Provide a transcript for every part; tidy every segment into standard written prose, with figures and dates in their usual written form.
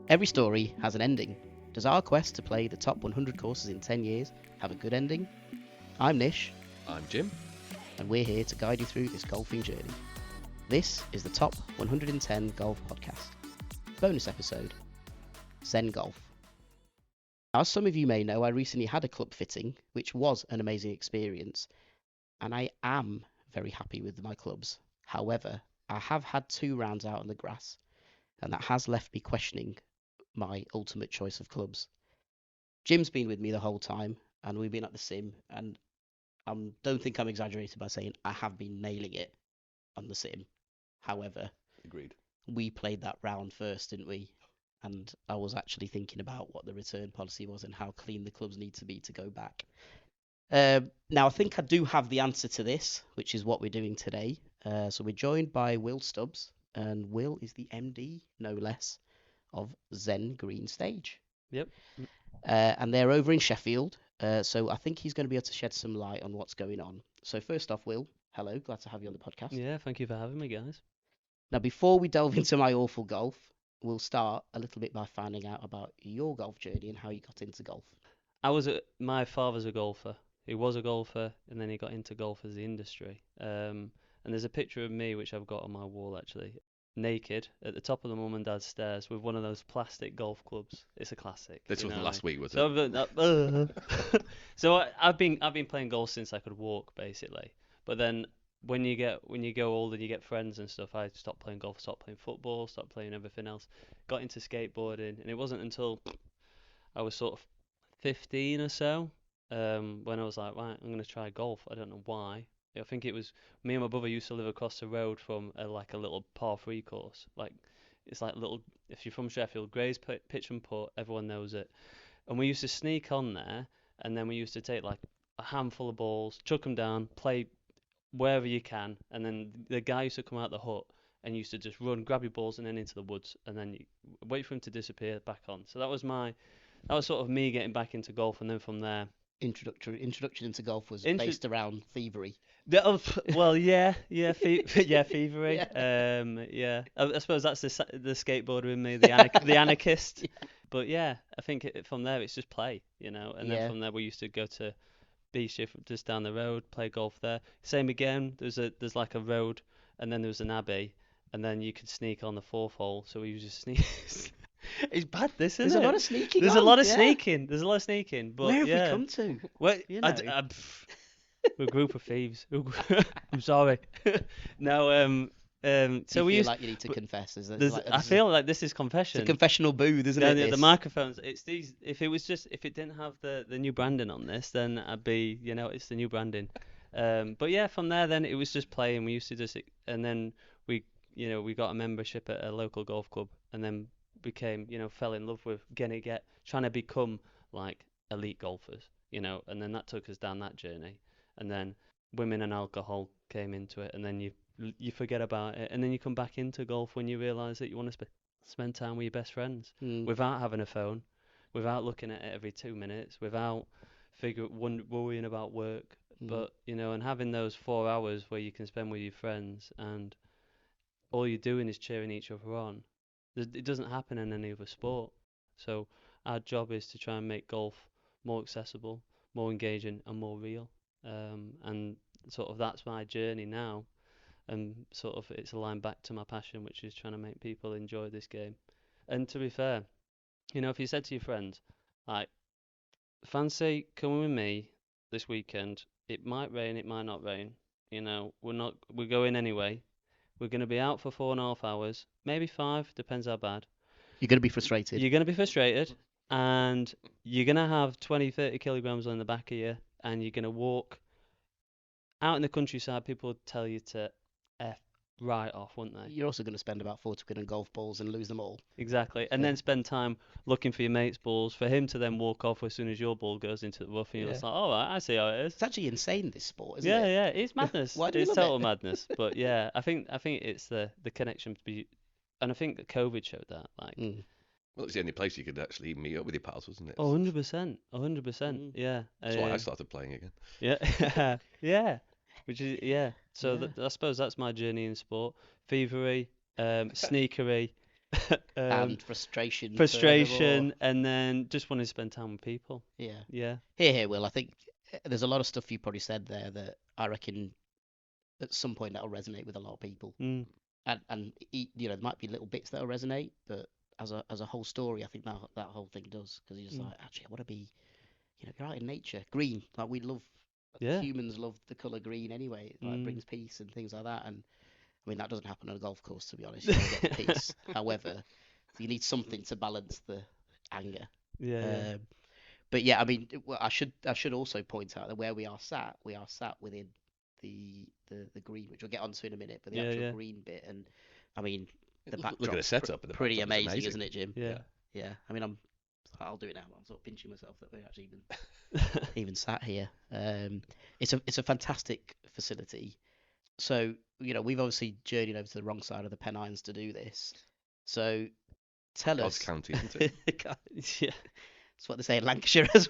Every story has an ending. Does our quest to play the top 100 courses in 10 years have a good ending? I'm Nish. I'm Jim. And we're here to guide you through this golfing journey. This is the Top 110 Golf Podcast. Bonus episode, Zen Golf. As some of you may know, I recently had a club fitting, which was an amazing experience, and I am very happy with my clubs. However, I have had 2 rounds out on the grass, and that has left me questioning my ultimate choice of clubs. Jim's been with me the whole time, and we've been at the sim, and I don't think I'm exaggerating by saying I have been nailing it on the sim. However, Agreed. we played that round first, didn't we? And I was actually thinking about what the return policy was and how clean the clubs need to be to go back. Now, I think I do have the answer to this, which is what we're doing today. So we're joined by Will Stubbs, and Will is the MD, no less, of Zen Green Stage. Yep. And they're over in Sheffield. So I think he's going to be able to shed some light on what's going on. So first off, Will, hello, glad to have you on the podcast. Yeah, thank you for having me, guys. Now, before we delve into my awful golf, we'll start a little bit by finding out about your golf journey and how you got into golf. My father's a golfer. He was a golfer, and then he got into golf as the industry. And there's a picture of me which I've got on my wall actually, naked at the top of the mum and dad's stairs with one of those plastic golf clubs. It's a classic. This wasn't last week, was it? So, I've been playing golf since I could walk, basically. But then when you go older, you get friends and stuff. I stopped playing golf, stopped playing football, stopped playing everything else. Got into skateboarding, and it wasn't until I was sort of 15 or so when I was like, right, I'm gonna try golf. I don't know why. I think it was me and my brother used to live across the road from a little par 3 course. It's like little, if you're from Sheffield, Gray's pitch and putt, everyone knows it. And we used to sneak on there, and then we used to take like a handful of balls, chuck them down, play wherever you can, and then the guy used to come out the hut and used to just run, grab your balls, and then into the woods, and then you wait for him to disappear back on. So that was sort of me getting back into golf, and then from there. Introduction into golf was based around thievery. Thievery. Yeah. I suppose that's the skateboarder in me, the anarchist. But yeah, I think from there it's just play, and then from there we used to go to Beeshif just down the road, play golf there. Same again. There's like a road, and then there was an abbey, and then you could sneak on the 4th hole. So we used to sneak. It's bad, this, isn't it? There's a lot of sneaking. There's a lot of sneaking. There's a lot of sneaking. But where have we come to? Well, we're a group of thieves. I'm sorry. No. So we feel like you need to confess. I feel like this is confession. It's a confessional booth, isn't it? The microphones. It's these. If it didn't have the new branding on this, then I'd be, it's the new branding. But yeah, from there then it was just playing. We used to just, and then we got a membership at a local golf club, and then fell in love with trying to become like elite golfers, and then that took us down that journey, and then women and alcohol came into it, and then you forget about it, and then you come back into golf when you realise that you want to spend time with your best friends without having a phone, without looking at it every 2 minutes, without worrying about work, but and having those 4 hours where you can spend with your friends, and all you're doing is cheering each other on. It doesn't happen in any other sport. So our job is to try and make golf more accessible, more engaging, and more real. And sort of that's my journey now. And sort of it's aligned back to my passion, which is trying to make people enjoy this game. And to be fair, if you said to your friends, like, fancy coming with me this weekend, it might rain, it might not rain. We're going anyway. We're going to be out for 4.5 hours, maybe 5, depends how bad. You're going to be frustrated. You're going to be frustrated, and you're going to have 20, 30 kilograms on the back of you, and you're going to walk out in the countryside. People would tell you to F right off, wouldn't they? You're also going to spend about 40 quid on golf balls and lose them all. Exactly. And then spend time looking for your mate's balls, for him to then walk off as soon as your ball goes into the rough, and you're just like, all right, I see how it is. It's actually insane, this sport, isn't it? Yeah, it's madness. Why do we it's love total it? madness. But yeah, I think it's the connection and I think that COVID showed that. Well, it's the only place you could actually meet up with your pals, wasn't it? 100%, 100%. Yeah. That's why I started playing again. Yeah, yeah. So I suppose that's my journey in sport. Thievery, sneakery, and frustration. frustration, Furthermore. and then just wanting to spend time with people. Yeah. Yeah. Here, Will. I think there's a lot of stuff you probably said there that I reckon at some point that'll resonate with a lot of people. Mm. And there might be little bits that'll resonate, but as a whole story, I think that whole thing does, because you're just like, actually, I want to be, you're out in nature, green. Like Yeah. humans love the color green anyway. It like brings peace and things like that. And I mean, that doesn't happen on a golf course, to be honest. You don't get the peace. However, you need something to balance the anger. Yeah. But yeah, I mean, I should also point out that where we are sat within the green, which we'll get onto in a minute. But the actual green bit, and I mean, the backdrop's Look at the setup. The pretty backdrop is amazing, isn't it, Jim? Yeah. Yeah. I mean, I'll do it now. I'm sort of pinching myself that we're actually even sat here. It's a fantastic facility. So we've obviously journeyed over to the wrong side of the Pennines to do this. So tell God's us. County, isn't it? Yeah. That's what they say in Lancashire as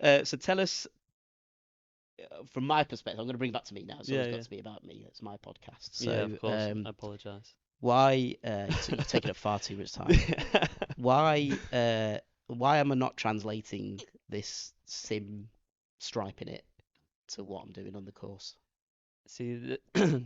well. So tell us, from my perspective, I'm going to bring it back to me now. It's always got to be about me. It's my podcast. So, yeah, of course. I apologise. Why? You've taken up far too much time. Why am I not translating this sim striping it to what I'm doing on the course? See,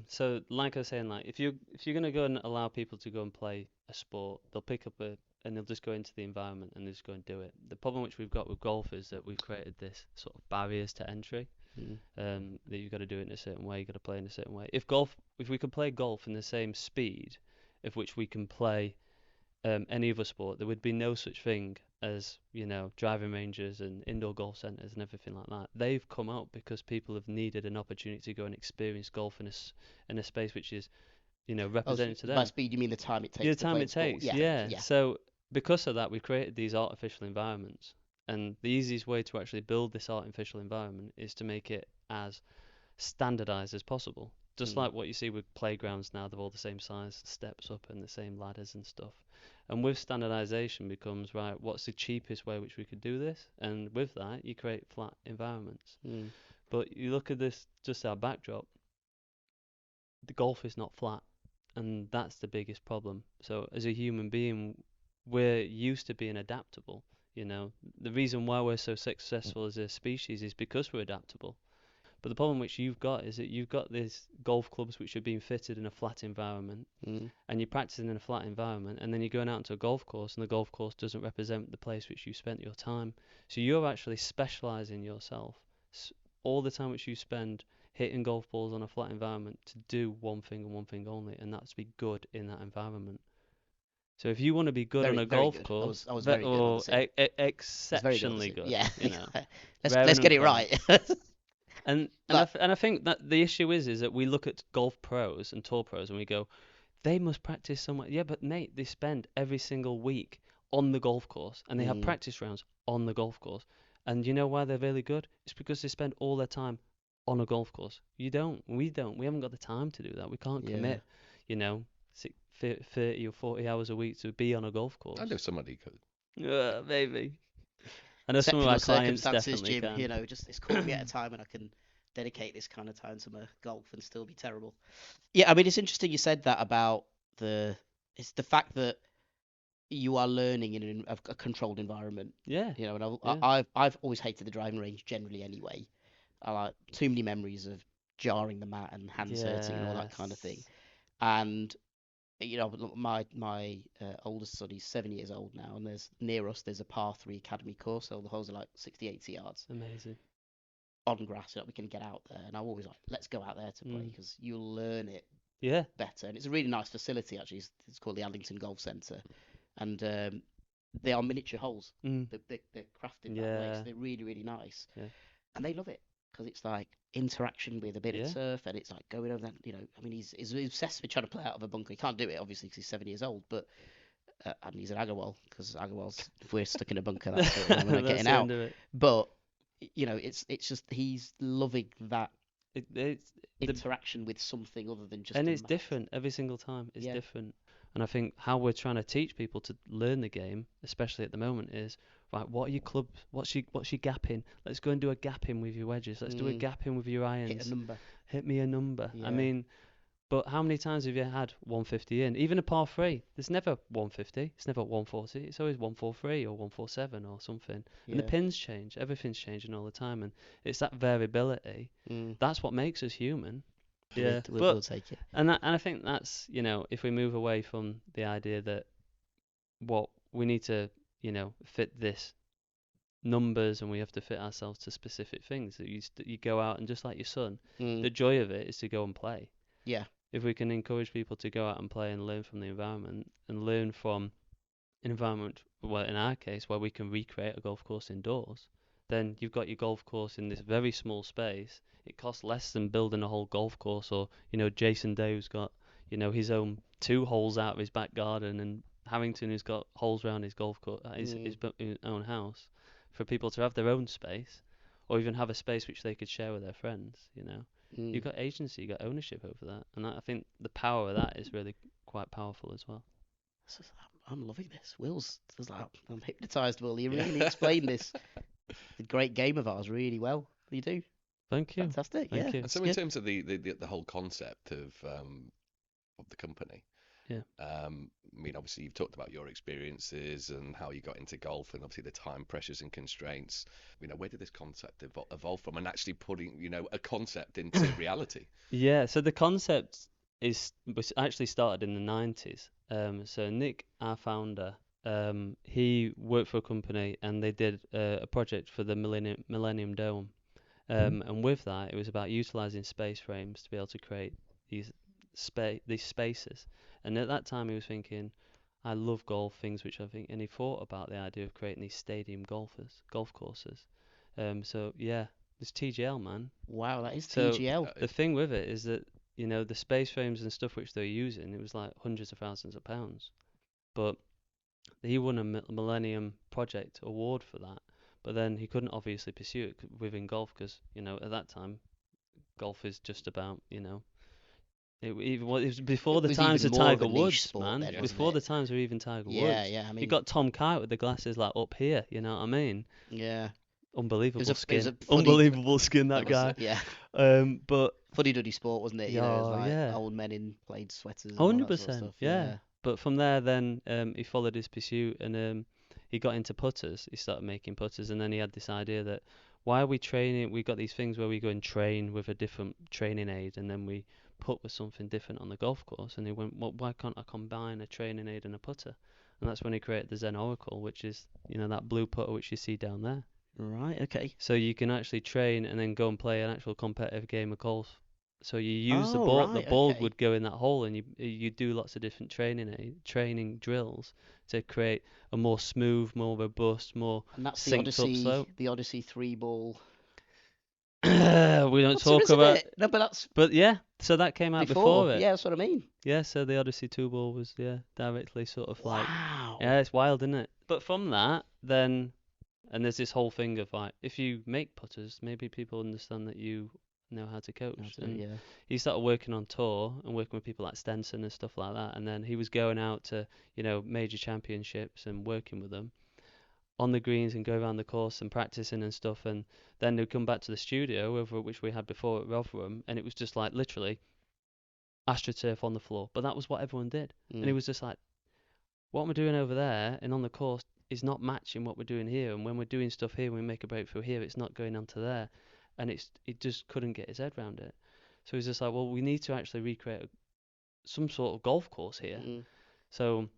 so like I was saying, like if you're gonna go and allow people to go and play a sport, they'll pick up and they'll just go into the environment and they'll just go and do it. The problem which we've got with golf is that we've created this sort of barriers to entry. That you've got to do it in a certain way, you've got to play in a certain way. If we could play golf in the same speed of which we can play any other sport, there would be no such thing as driving ranges and indoor golf centres and everything like that. They've come out because people have needed an opportunity to go and experience golf in a space which is represented to them. By speed, you mean the time it takes? The time it takes, yeah. So because of that, we created these artificial environments, and the easiest way to actually build this artificial environment is to make it as standardized as possible. Just like what you see with playgrounds now, they're all the same size, steps up and the same ladders and stuff. And with standardization becomes, right, what's the cheapest way which we could do this? And with that, you create flat environments. But you look at this, just our backdrop, the golf is not flat. And that's the biggest problem. So as a human being, we're used to being adaptable. The reason why we're so successful as a species is because we're adaptable. But the problem which you've got is that you've got these golf clubs which are being fitted in a flat environment, and you're practicing in a flat environment, and then you're going out into a golf course, and the golf course doesn't represent the place which you spent your time. So you're actually specialising yourself all the time which you spend hitting golf balls on a flat environment to do one thing and one thing only, and that's to be good in that environment. So if you want to be good on a golf course, I was very good. Exceptionally good. Yeah. Let's get it right. And I think that the issue is that we look at golf pros and tour pros and we go, they must practice somewhere. Yeah, but mate, they spend every single week on the golf course and they have practice rounds on the golf course. And you know why they're really good? It's because they spend all their time on a golf course. You don't. We don't. We haven't got the time to do that. We can't commit, 30 or 40 hours a week to be on a golf course. I know somebody could. Maybe. I know some of our clients definitely Jim, can. It's caught me at a time when I can dedicate this kind of time to my golf and still be terrible. Yeah, I mean, it's interesting you said that about it's the fact that you are learning in a controlled environment. Yeah. And I've always hated the driving range generally anyway. I like too many memories of jarring the mat and hands hurting and all that kind of thing. And my oldest son, he's 7 years old now, and there's a par 3 academy course, so the holes are like 60-80 yards. Amazing. On grass, we can get out there, and I'm always like, let's go out there to play, because you'll learn it better. And it's a really nice facility, actually. It's called the Allington Golf Centre, and they are miniature holes. They're crafted that way, so they're really, really nice. Yeah. And they love it, because it's like interaction with a bit of surf, and it's like going over that. I mean, he's obsessed with trying to play out of a bunker. He can't do it, obviously, because he's 7 years old, but and he's an Agarwal, because Agarwals, if we're stuck in a bunker, that's it, we're not getting out. But it's just he's loving that interaction with something other than just. And it's different every single time. It's different. And I think how we're trying to teach people to learn the game, especially at the moment, is right. What are your clubs? What's your gapping? Let's go and do a gapping with your wedges. Let's do a gapping with your irons. Hit a number. Hit me a number. Yeah. I mean, But how many times have you had 150 in? Even a par three, there's never 150. It's never 140. It's always 143 or 147 or something. And the Yeah. pins change. Everything's changing all the time, and it's that variability. Mm. That's what makes us human. We'll, Yeah, we'll, but we'll take it. and I think that's, if we move away from the idea that what we need to, fit this numbers and we have to fit ourselves to specific things. That you go out and just like your son, the Mm. joy of it is to go and play. Yeah. If we can encourage people to go out and play and learn from the environment and learn from an environment, well, in our case, where we can recreate a golf course indoors, then you've got your golf course in this very small space. It costs less than building a whole golf course, or Jason Day, who's got his own 2 holes out of his back garden, and Harrington, who's got holes around his golf course, his own house, for people to have their own space, or even have a space which they could share with their friends. You've Mm. got agency, you've got ownership over that, and I think the power of that is really quite powerful as well. I'm loving this. Will's just like, I'm hypnotised, Will. You Yeah. really explained this the great game of ours really well. You do. Thank you. Fantastic. Thank Yeah. you. And It's so in good. terms of the whole concept of the company, Yeah. I mean, obviously you've talked about your experiences and how you got into golf, and obviously the time pressures and constraints. Where did this concept evolve from, and actually putting, a concept into reality? Yeah, so the concept was actually started in the 90s. So Nick, our founder, he worked for a company and they did a project for the Millennium Dome. And with that, it was about utilizing space frames to be able to create these these spaces. And at that time, he was thinking, I love golf, things which I think, and he thought about the idea of creating these stadium golf courses. So yeah, it's TGL, man. Wow, that is So TGL. the thing with it is that the space frames and stuff which they're using, it was like hundreds of thousands of pounds. But he won a Millennium Project award for that. But then he couldn't obviously pursue it within golf because at that time golf is just about it was before It the was times even of more of Tiger a niche Woods, sport man. then, wasn't Before the it? times of even Tiger Yeah, Woods. yeah. I You mean, got Tom Kite with the glasses like up here, you know what I mean? yeah. Unbelievable It was skin. a funny, Unbelievable skin, that guy. yeah, But fuddy-duddy sport, wasn't it? You know, it was yeah, like yeah. old men in plaid sweaters and all that sort of 100%, stuff. yeah. Yeah. But from there, then he followed his pursuit and he got into putters. He started making putters, and then he had this idea that why are we training? We got these things where we go and train with a different training aid, and then we putt with something different on the golf course. And he went, well, why can't I combine a training aid and a putter? And that's when he created the Zen Oracle, which is that blue putter which you see down there. Right. Okay. So you can actually train and then go and play an actual competitive game of golf. So you use the Oh, ball. The right. ball Okay. would go in that hole, and you do lots of different training drills to create a more smooth, more robust, more And that's synced up slope. The Odyssey 3-ball. We don't Putter, talk isn't about. it? No, but that's But yeah, so that came out before. before it. Yeah, that's what I mean. Yeah, so the Odyssey 2 ball was directly sort of like, Wow. yeah, it's wild, isn't it? But from that, then, and there's this whole thing of like, if you make putters, maybe people understand that you know how to coach. And Yeah. he started working on tour and working with people like Stenson and stuff like that. And then he was going out to, major championships and working with them on the greens and go around the course and practicing and stuff. And then they'd come back to the studio, over which we had before at Rotherham, and it was just like literally AstroTurf on the floor. But that was what everyone did. And he was just like, what we're doing over there and on the course is not matching what we're doing here. And when we're doing stuff here, we make a breakthrough here, it's not going onto there. And it just couldn't get his head around it. So he's just like, well, we need to actually recreate some sort of golf course here. So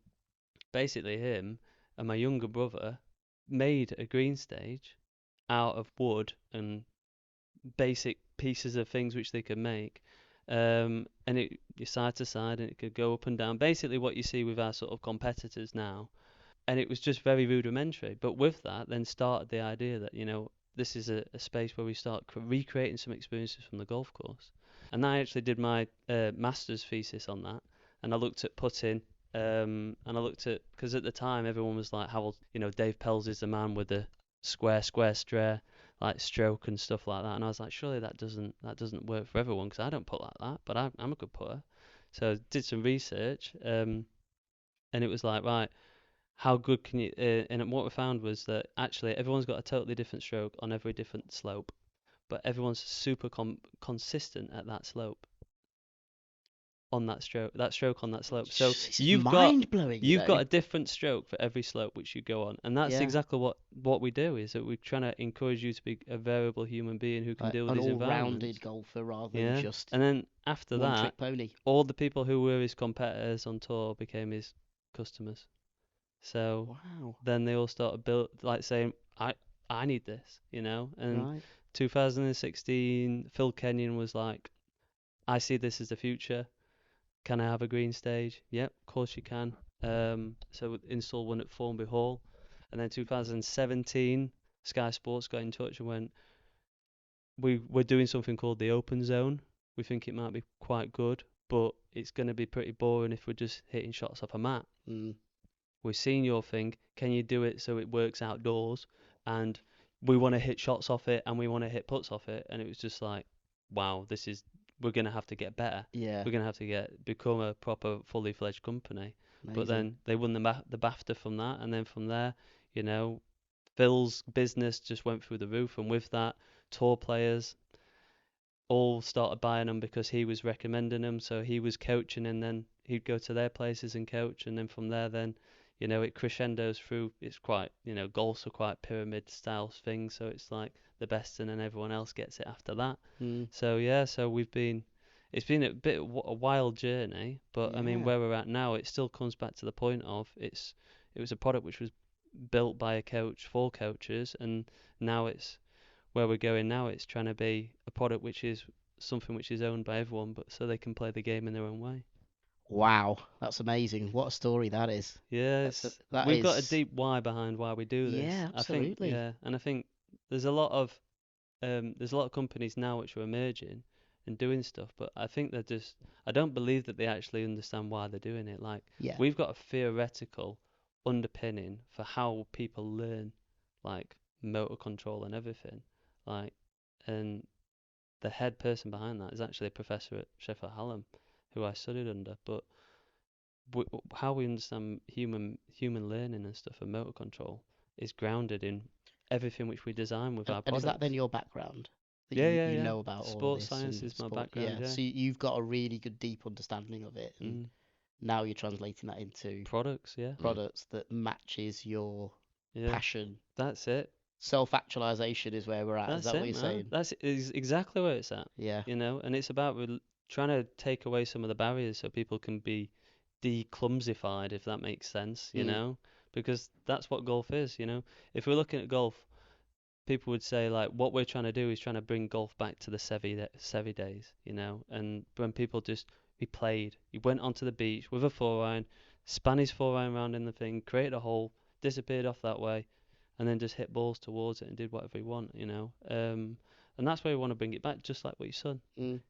basically, him and my younger brother made a green stage out of wood and basic pieces of things which they could make. And you're side to side, and it could go up and down. Basically, what you see with our sort of competitors now. And it was just very rudimentary. But with that, then started the idea that this is a space where we start recreating some experiences from the golf course. And I actually did my master's thesis on that, and I looked at putting, and I looked at, because at the time everyone was like, how Dave Pells is the man with the square like stroke and stuff like that. And I was like, surely that doesn't work for everyone, because I don't putt like that, but I'm a good putter. So I did some research, and it was like, right, how good can you? And what we found was that actually everyone's got a totally different stroke on every different slope, but everyone's super consistent at that slope. on that stroke on that slope. So It's you've mind blowing. you've got a different stroke for every slope which you go on, and that's Yeah. exactly what we do. Is that we're trying to encourage you to be a variable human being who can like deal with an these environments. all-rounded golfer rather than Yeah. just And then after that, one-trick pony. all the people who were his competitors on tour became his customers. So Wow. then they all started saying, I need this, you know. And Right. 2016, Phil Kenyon was like, I see this as the future. Can I have a green stage? Yep, of course you can. So installed one at Formby Hall, and then 2017, Sky Sports got in touch and went, we're doing something called the Open Zone. We think it might be quite good, but it's going to be pretty boring if we're just hitting shots off a mat. Mm. We've seen your thing. Can you do it so it works outdoors? And we want to hit shots off it, and we want to hit putts off it. And it was just like, wow, we're going to have to get better. Yeah. We're going to have to become a proper, fully fledged company. Amazing. But then they won the BAFTA from that, and then from there, you know, Phil's business just went through the roof, and with that, tour players all started buying them because he was recommending them. So he was coaching, and then he'd go to their places and coach, and then from there, then, you know, it crescendos through. It's quite, you know, golf's are quite pyramid style thing, so it's like the best, and then everyone else gets it after that. Mm. So yeah, so it's been a bit of a wild journey, but I mean, Yeah. where we're at now, it still comes back to the point of it was a product which was built by a coach for coaches, and now it's where we're going now. It's trying to be a product which is something which is owned by everyone, but so they can play the game in their own way. Wow, that's amazing. What a story that is. Yes, That we've got a is- deep why behind why we do this. Yeah, I think, absolutely. yeah, and I think there's a lot of companies now which are emerging and doing stuff, but I think I don't believe that they actually understand why they're doing it. Like, Yeah. we've got a theoretical underpinning for how people learn, like motor control and everything, like, and the head person behind that is actually a professor at Sheffield Hallam, who I studied under. But how we understand human learning and stuff and motor control is grounded in everything which we design with our And products. is that then your background? That Yeah, you, yeah, you yeah. know about all Sports this science and is my sport, background, yeah. So you've got a really good deep understanding of it, and now you're translating that into Products, yeah. products that matches your Yeah, passion. that's it. Self-actualization is where we're at. Is That's that it, what you're man. saying? That's exactly where it's at. Yeah. You know, and it's about trying to take away some of the barriers so people can be de-clumsified, if that makes sense, you Mm. know, because that's what golf is, you know. If we're looking at golf, people would say, like, what we're trying to do is trying to bring golf back to the Sevi days, you know, and when people he played, he went onto the beach with a 4-iron, span his 4-iron round in the thing, created a hole, disappeared off that way, and then just hit balls towards it and did whatever he want, you know. And that's where we want to bring it back, just like what you said. Mm.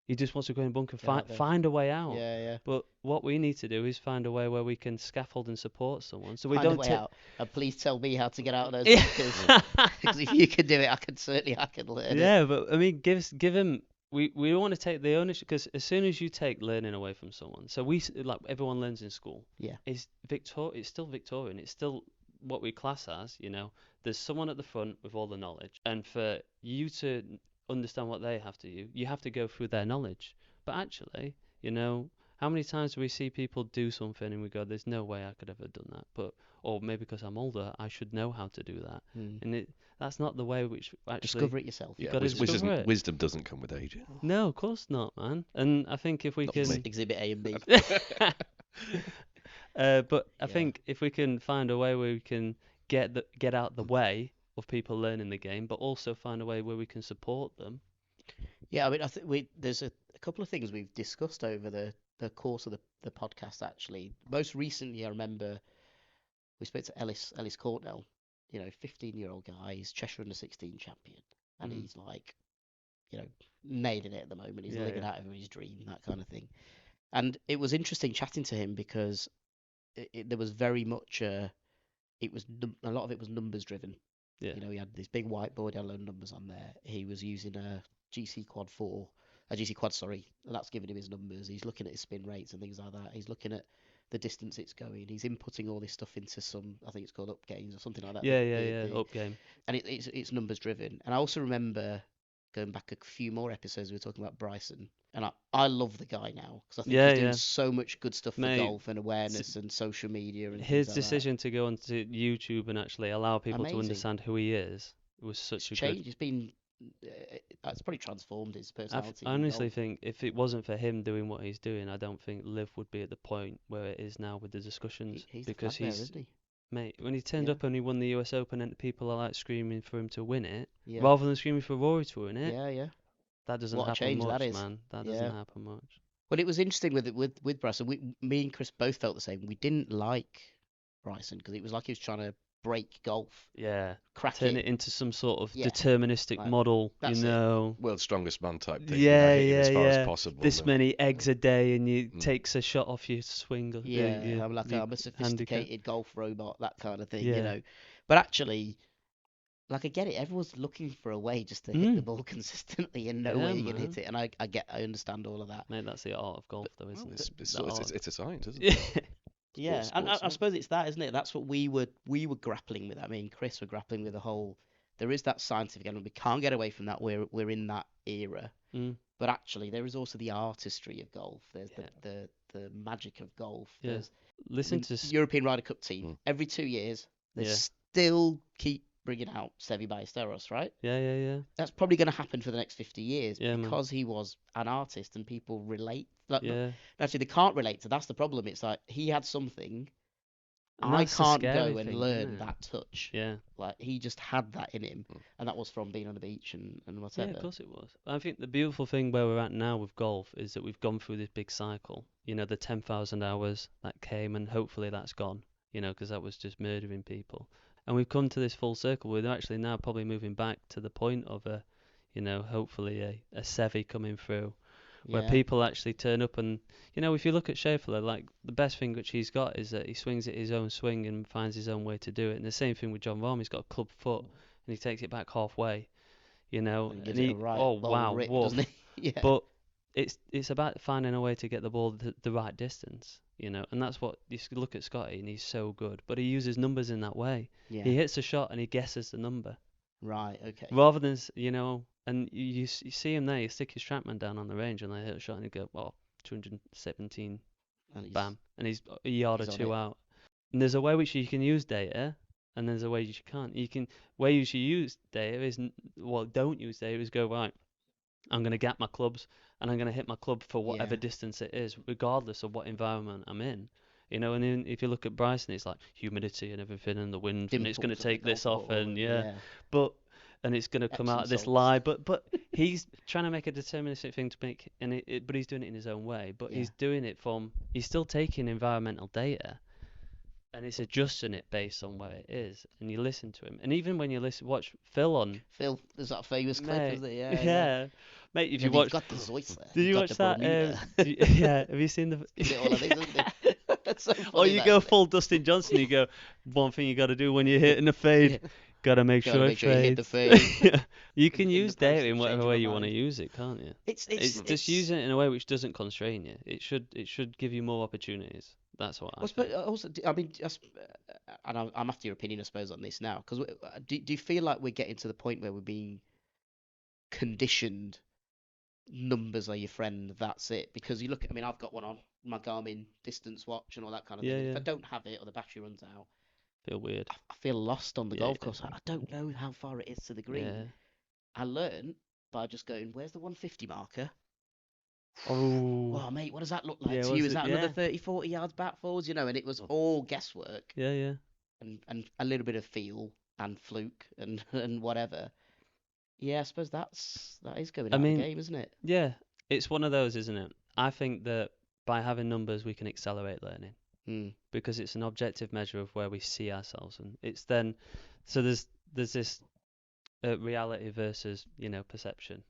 He just wants to go in bunker, Get out there. find a way out. Yeah, yeah. But what we need to do is find a way where we can scaffold and support someone, so we Find a don't way take. out. And please tell me how to get out of those Yeah. bunkers. Because if you can do it, I can learn it. Yeah, but I mean, give him. We don't want to take the ownership, because as soon as you take learning away from someone, so like everyone learns in school. Yeah. It's still Victorian. It's still what we class as, you know. There's someone at the front with all the knowledge, and for you to understand what they have to do, you have to go through their knowledge. But actually, you know, how many times do we see people do something and we go, "There's no way I could have done that," but or maybe because I'm older, I should know how to do that, and that's not the way which actually Discover it yourself. Yeah, gotta discover it. wisdom doesn't come with age. No, of course not, man. And I think if we Not can, for me. Exhibit A and B. but I Yeah. think if we can find a way where we can get out the way of people learning the game, but also find a way where we can support them. Yeah, I mean, I think there's a couple of things we've discussed over the course of the podcast, actually. Most recently, I remember we spoke to Ellis Courtnell, 15-year-old guy. He's Cheshire Under-16 champion, and he's like, nailing it at the moment. He's living out of his dream, that kind of thing. And it was interesting chatting to him because there was very much a lot of it was numbers driven. Yeah. He had this big whiteboard, had a load of numbers on there. He was using a GC Quad, sorry, and that's giving him his numbers. He's looking at his spin rates and things like that. He's looking at the distance it's going. He's inputting all this stuff into some, I think it's called up games or something like that. Yeah, up game. And it's numbers driven. And I also remember going back a few more episodes, we were talking about Bryson, and I love the guy now because I think Yeah, he's doing yeah. so much good stuff for Mate, golf and awareness and social media and his things like that. decision to go onto YouTube and actually allow people to Amazing. understand who he is was It's such a good. changed. It's been. It's probably transformed his personality. I in honestly golf. think if it wasn't for him doing what he's doing, I don't think Liv would be at the point where it is now with the discussions. He's the because flag bearer, he's, isn't he? mate, when he turned Yeah. up and he won the US Open and people are like screaming for him to win it, Yeah. rather than screaming for Rory to win it, Yeah. that doesn't What a happen change much, that is. man. That Yeah. doesn't happen much. Well, it was interesting with Bryson. Me and Chris both felt the same. We didn't like Bryson because it was like he was trying to break golf, Yeah. crack Turn it. it into some sort of Yeah, deterministic like, model, that's it. World's strongest man type thing. Yeah, hit him as far yeah. as possible. This and- many eggs a day, and you takes a shot off your swing. Yeah, your- I'm like your I'm a handicap. sophisticated golf robot, that kind of thing, Yeah. But actually, like I get it. Everyone's looking for a way just to hit the Mm. ball consistently and know Yeah, where you're gonna man. hit it, and I understand all of that. Mate, that's the art of golf, though, isn't Well, it? it's, The art. it's a science, isn't it? Yeah, and I sports, suppose it's that, isn't it? That's what we were grappling with. I mean, Chris were grappling with the whole. There is that scientific element. We can't get away from that. We're in that era. Mm. But actually, there is also the artistry of golf. There's Yeah. the magic of golf. Yeah. There's Listen the to European Ryder Cup team. Mm. Every 2 years, they Yeah. still keep bringing out Seve Ballesteros, right? yeah. That's probably going to happen for the next 50 years Yeah, man. because he was an artist and people relate. Like, Yeah. actually, they can't relate to. That's the problem. It's like he had something. And I that's the can't scary go and thing, learn isn't it? that touch. Yeah. Like he just had that in him, Mm. and that was from being on the beach and Yeah, whatever. of course it was. I think the beautiful thing where we're at now with golf is that we've gone through this big cycle. You know, the 10,000 hours that came, and hopefully that's gone. You know, because that was just murdering people. And we've come to this full circle. We're actually now probably moving back to the point of a, you know, hopefully a Seve coming through, where Yeah. people actually turn up and, you know, if you look at Sheffield, like the best thing which he's got is that he swings it his own swing and finds his own way to do it. And the same thing with John Rahm, he's got a club foot and he takes it back halfway, you know. And gives it a right oh old wow, rip, woof. doesn't he? Yeah. But it's about finding a way to get the ball the right distance, you know. And that's what you look at Scotty, and he's so good. But he uses numbers in that way. Yeah. He hits a shot and he guesses the number Right. Okay. rather than you know. And you see him there. You stick his strapman down on the range, and they hit a shot, and you go, "Oh, 217, And he's, bam!" And he's a yard or he's on two it. out. And there's a way which you can use data, and there's a way you can't. You can way you should use data is don't use data is go right. I'm gonna gap my clubs, and I'm gonna hit my club for whatever Yeah. distance it is, regardless of what environment I'm in. You know, and then if you look at Bryson, it's like humidity and everything, and the wind, and it's gonna dimples of the take this golf off, ball and but and it's gonna come Epsom out this salts. lie, but he's trying to make a deterministic thing to make, and but he's doing it in his own way. But he's Yeah. doing it he's still taking environmental data, and it's adjusting it based on where it is. And you listen to him, and even when you watch Phil on, Phil, there's that famous clip, mate, isn't it? Yeah. yeah, mate, if Yeah, you but watch, he's got the Zoyce there. did He's you got watch the that? Bermuda. Yeah, have you seen the? Is it all of this, isn't it? That's so Or funny, you that, go isn't it? full Dustin Johnson. You go, one thing you got to do when you're hitting a fade, Yeah. gotta make Gotta sure make it sure you hit the fades. fade. You In can the use process data in of whatever changing way my you want to mind. use it, can't you? It's Just using it in a way which doesn't constrain you. It should give you more opportunities. That's what I Well, think. also, I mean, and I'm after your opinion, I suppose, on this now. Because do you feel like we're getting to the point where we're being conditioned? Numbers are your friend. That's it. Because you look at, I mean, I've got one on my Garmin distance watch and all that kind of Yeah, thing. If yeah. I don't have it or the battery runs out, Feel weird. I feel lost on the Yeah, golf yeah. course. I don't know how far it is to the green. Yeah. I learned by just going, "Where's the 150 marker?" Oh. Oh, mate, what does that look like Yeah, to was you? Is it- that another yeah. 30, 40 yards back forwards? You know, and it was all guesswork Yeah, yeah. and a little bit of feel and fluke and and whatever. Yeah, I suppose that is going I out mean, of the game, isn't it? Yeah. It's one of those, isn't it? I think that by having numbers, we can accelerate learning Mm. because it's an objective measure of where we see ourselves, and it's then. So there's this reality versus perception,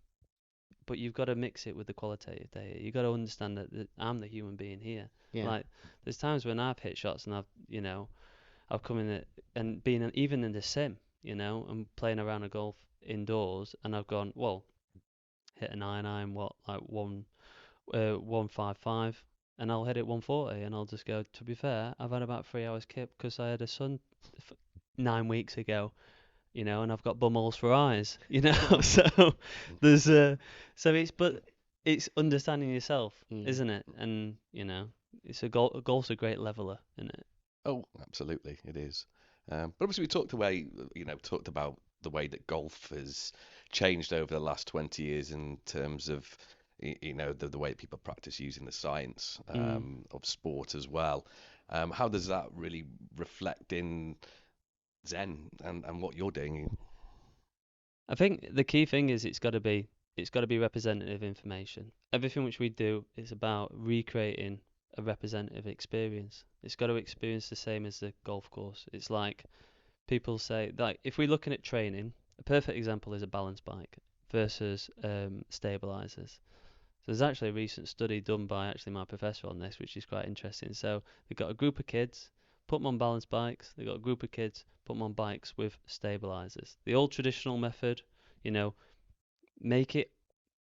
but you've got to mix it with the qualitative data. You've got to understand that I'm the human being here. Yeah. Like there's times when I've hit shots and I've come in it and been even in the sim, and playing around a golf indoors, and I've gone, well, hit a 9-iron, like 155, and I'll hit it 140, and I'll just go, to be fair, I've had about 3 hours kip because I had a son 9 weeks ago, and I've got bumholes for eyes, So there's it's understanding yourself, isn't it? And it's golf's a great leveler, isn't it? Oh, absolutely, it is. But obviously, we talked about the way that golf has changed over the last 20 years in terms of, the way people practice using the science of sport as well. How does that really reflect in Zen and what you're doing? I think the key thing is it's got to be representative information. Everything which we do is about recreating a representative experience. It's got to experience the same as the golf course. It's like people say, like if we're looking at training, a perfect example is a balance bike versus stabilizers. So there's actually a recent study done by actually my professor on this, which is quite interesting. So they've got a group of kids, put them on balance bikes. They've got a group of kids, put them on bikes with stabilizers. The old traditional method, make it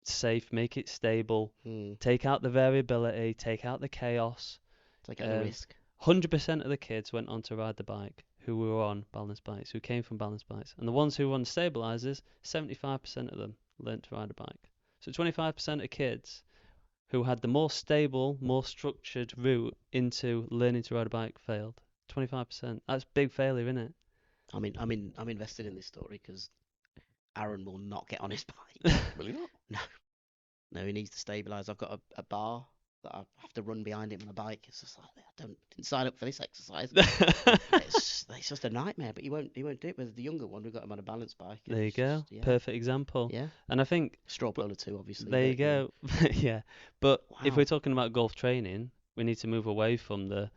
safe, make it stable, take out the variability, take out the chaos. Take out the risk. 100% of the kids went on to ride the bike who were on balance bikes, who came from balance bikes. And the ones who were on stabilizers, 75% of them learned to ride a bike. So 25% of kids who had the more stable, more structured route into learning to ride a bike failed. 25%. That's big failure, isn't it? I'm invested in this story because Aaron will not get on his bike. Will he not? No, he needs to stabilise. I've got a bar that I have to run behind him on a bike. It's just like didn't sign up for this exercise. it's just a nightmare. But he won't do it with the younger one. We've got him on a balance bike. There you go. Perfect example. Yeah. And I think straw polar too, obviously. There you go. Yeah. But if Wow. we're talking about golf training, we need to move away from the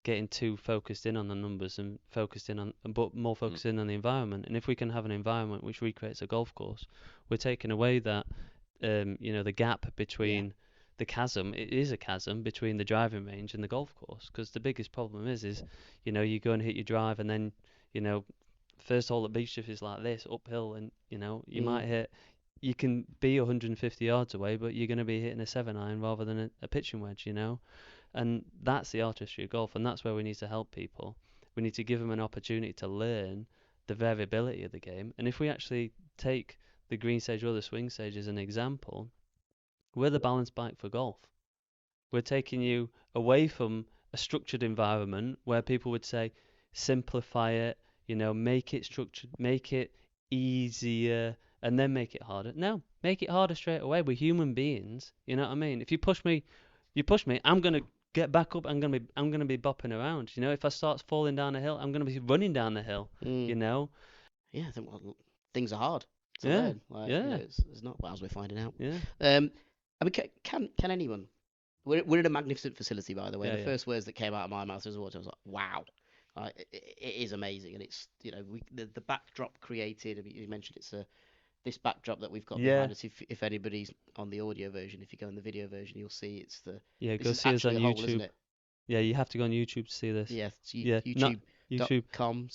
getting too focused in on the numbers and but more focused in on the environment. And if we can have an environment which recreates a golf course, we're taking away that the gap between the chasm. It is a chasm between the driving range and the golf course, because the biggest problem is you go and hit your drive, and then first hole at Beechcliff is like this uphill, and you might hit. You can be 150 yards away, but you're going to be hitting a 7-iron rather than a pitching wedge, And that's the artistry of golf, and that's where we need to help people. We need to give them an opportunity to learn the variability of the game. And if we actually take the green stage or the swing stage as an example, we're the balance bike for golf. We're taking you away from a structured environment where people would say, simplify it, make it structured, make it easier, and then make it harder. No, make it harder straight away. We're human beings. You know what I mean? If you push me, I'm gonna get back up. I'm gonna be bopping around. If I start falling down a hill, I'm gonna be running down the hill. Yeah, I think things are hard to learn. It's not as we're finding out. Yeah. Can anyone? We're in a magnificent facility, by the way. The first words that came out of my mouth as well, I was like, wow. It is amazing, and it's the backdrop created. You mentioned this backdrop that we've got behind us. If anybody's on the audio version, if you go in the video version, you'll see it's the go see us on hole, YouTube. isn't it? Yeah, you have to go on YouTube to see this. Yeah, it's YouTube.com/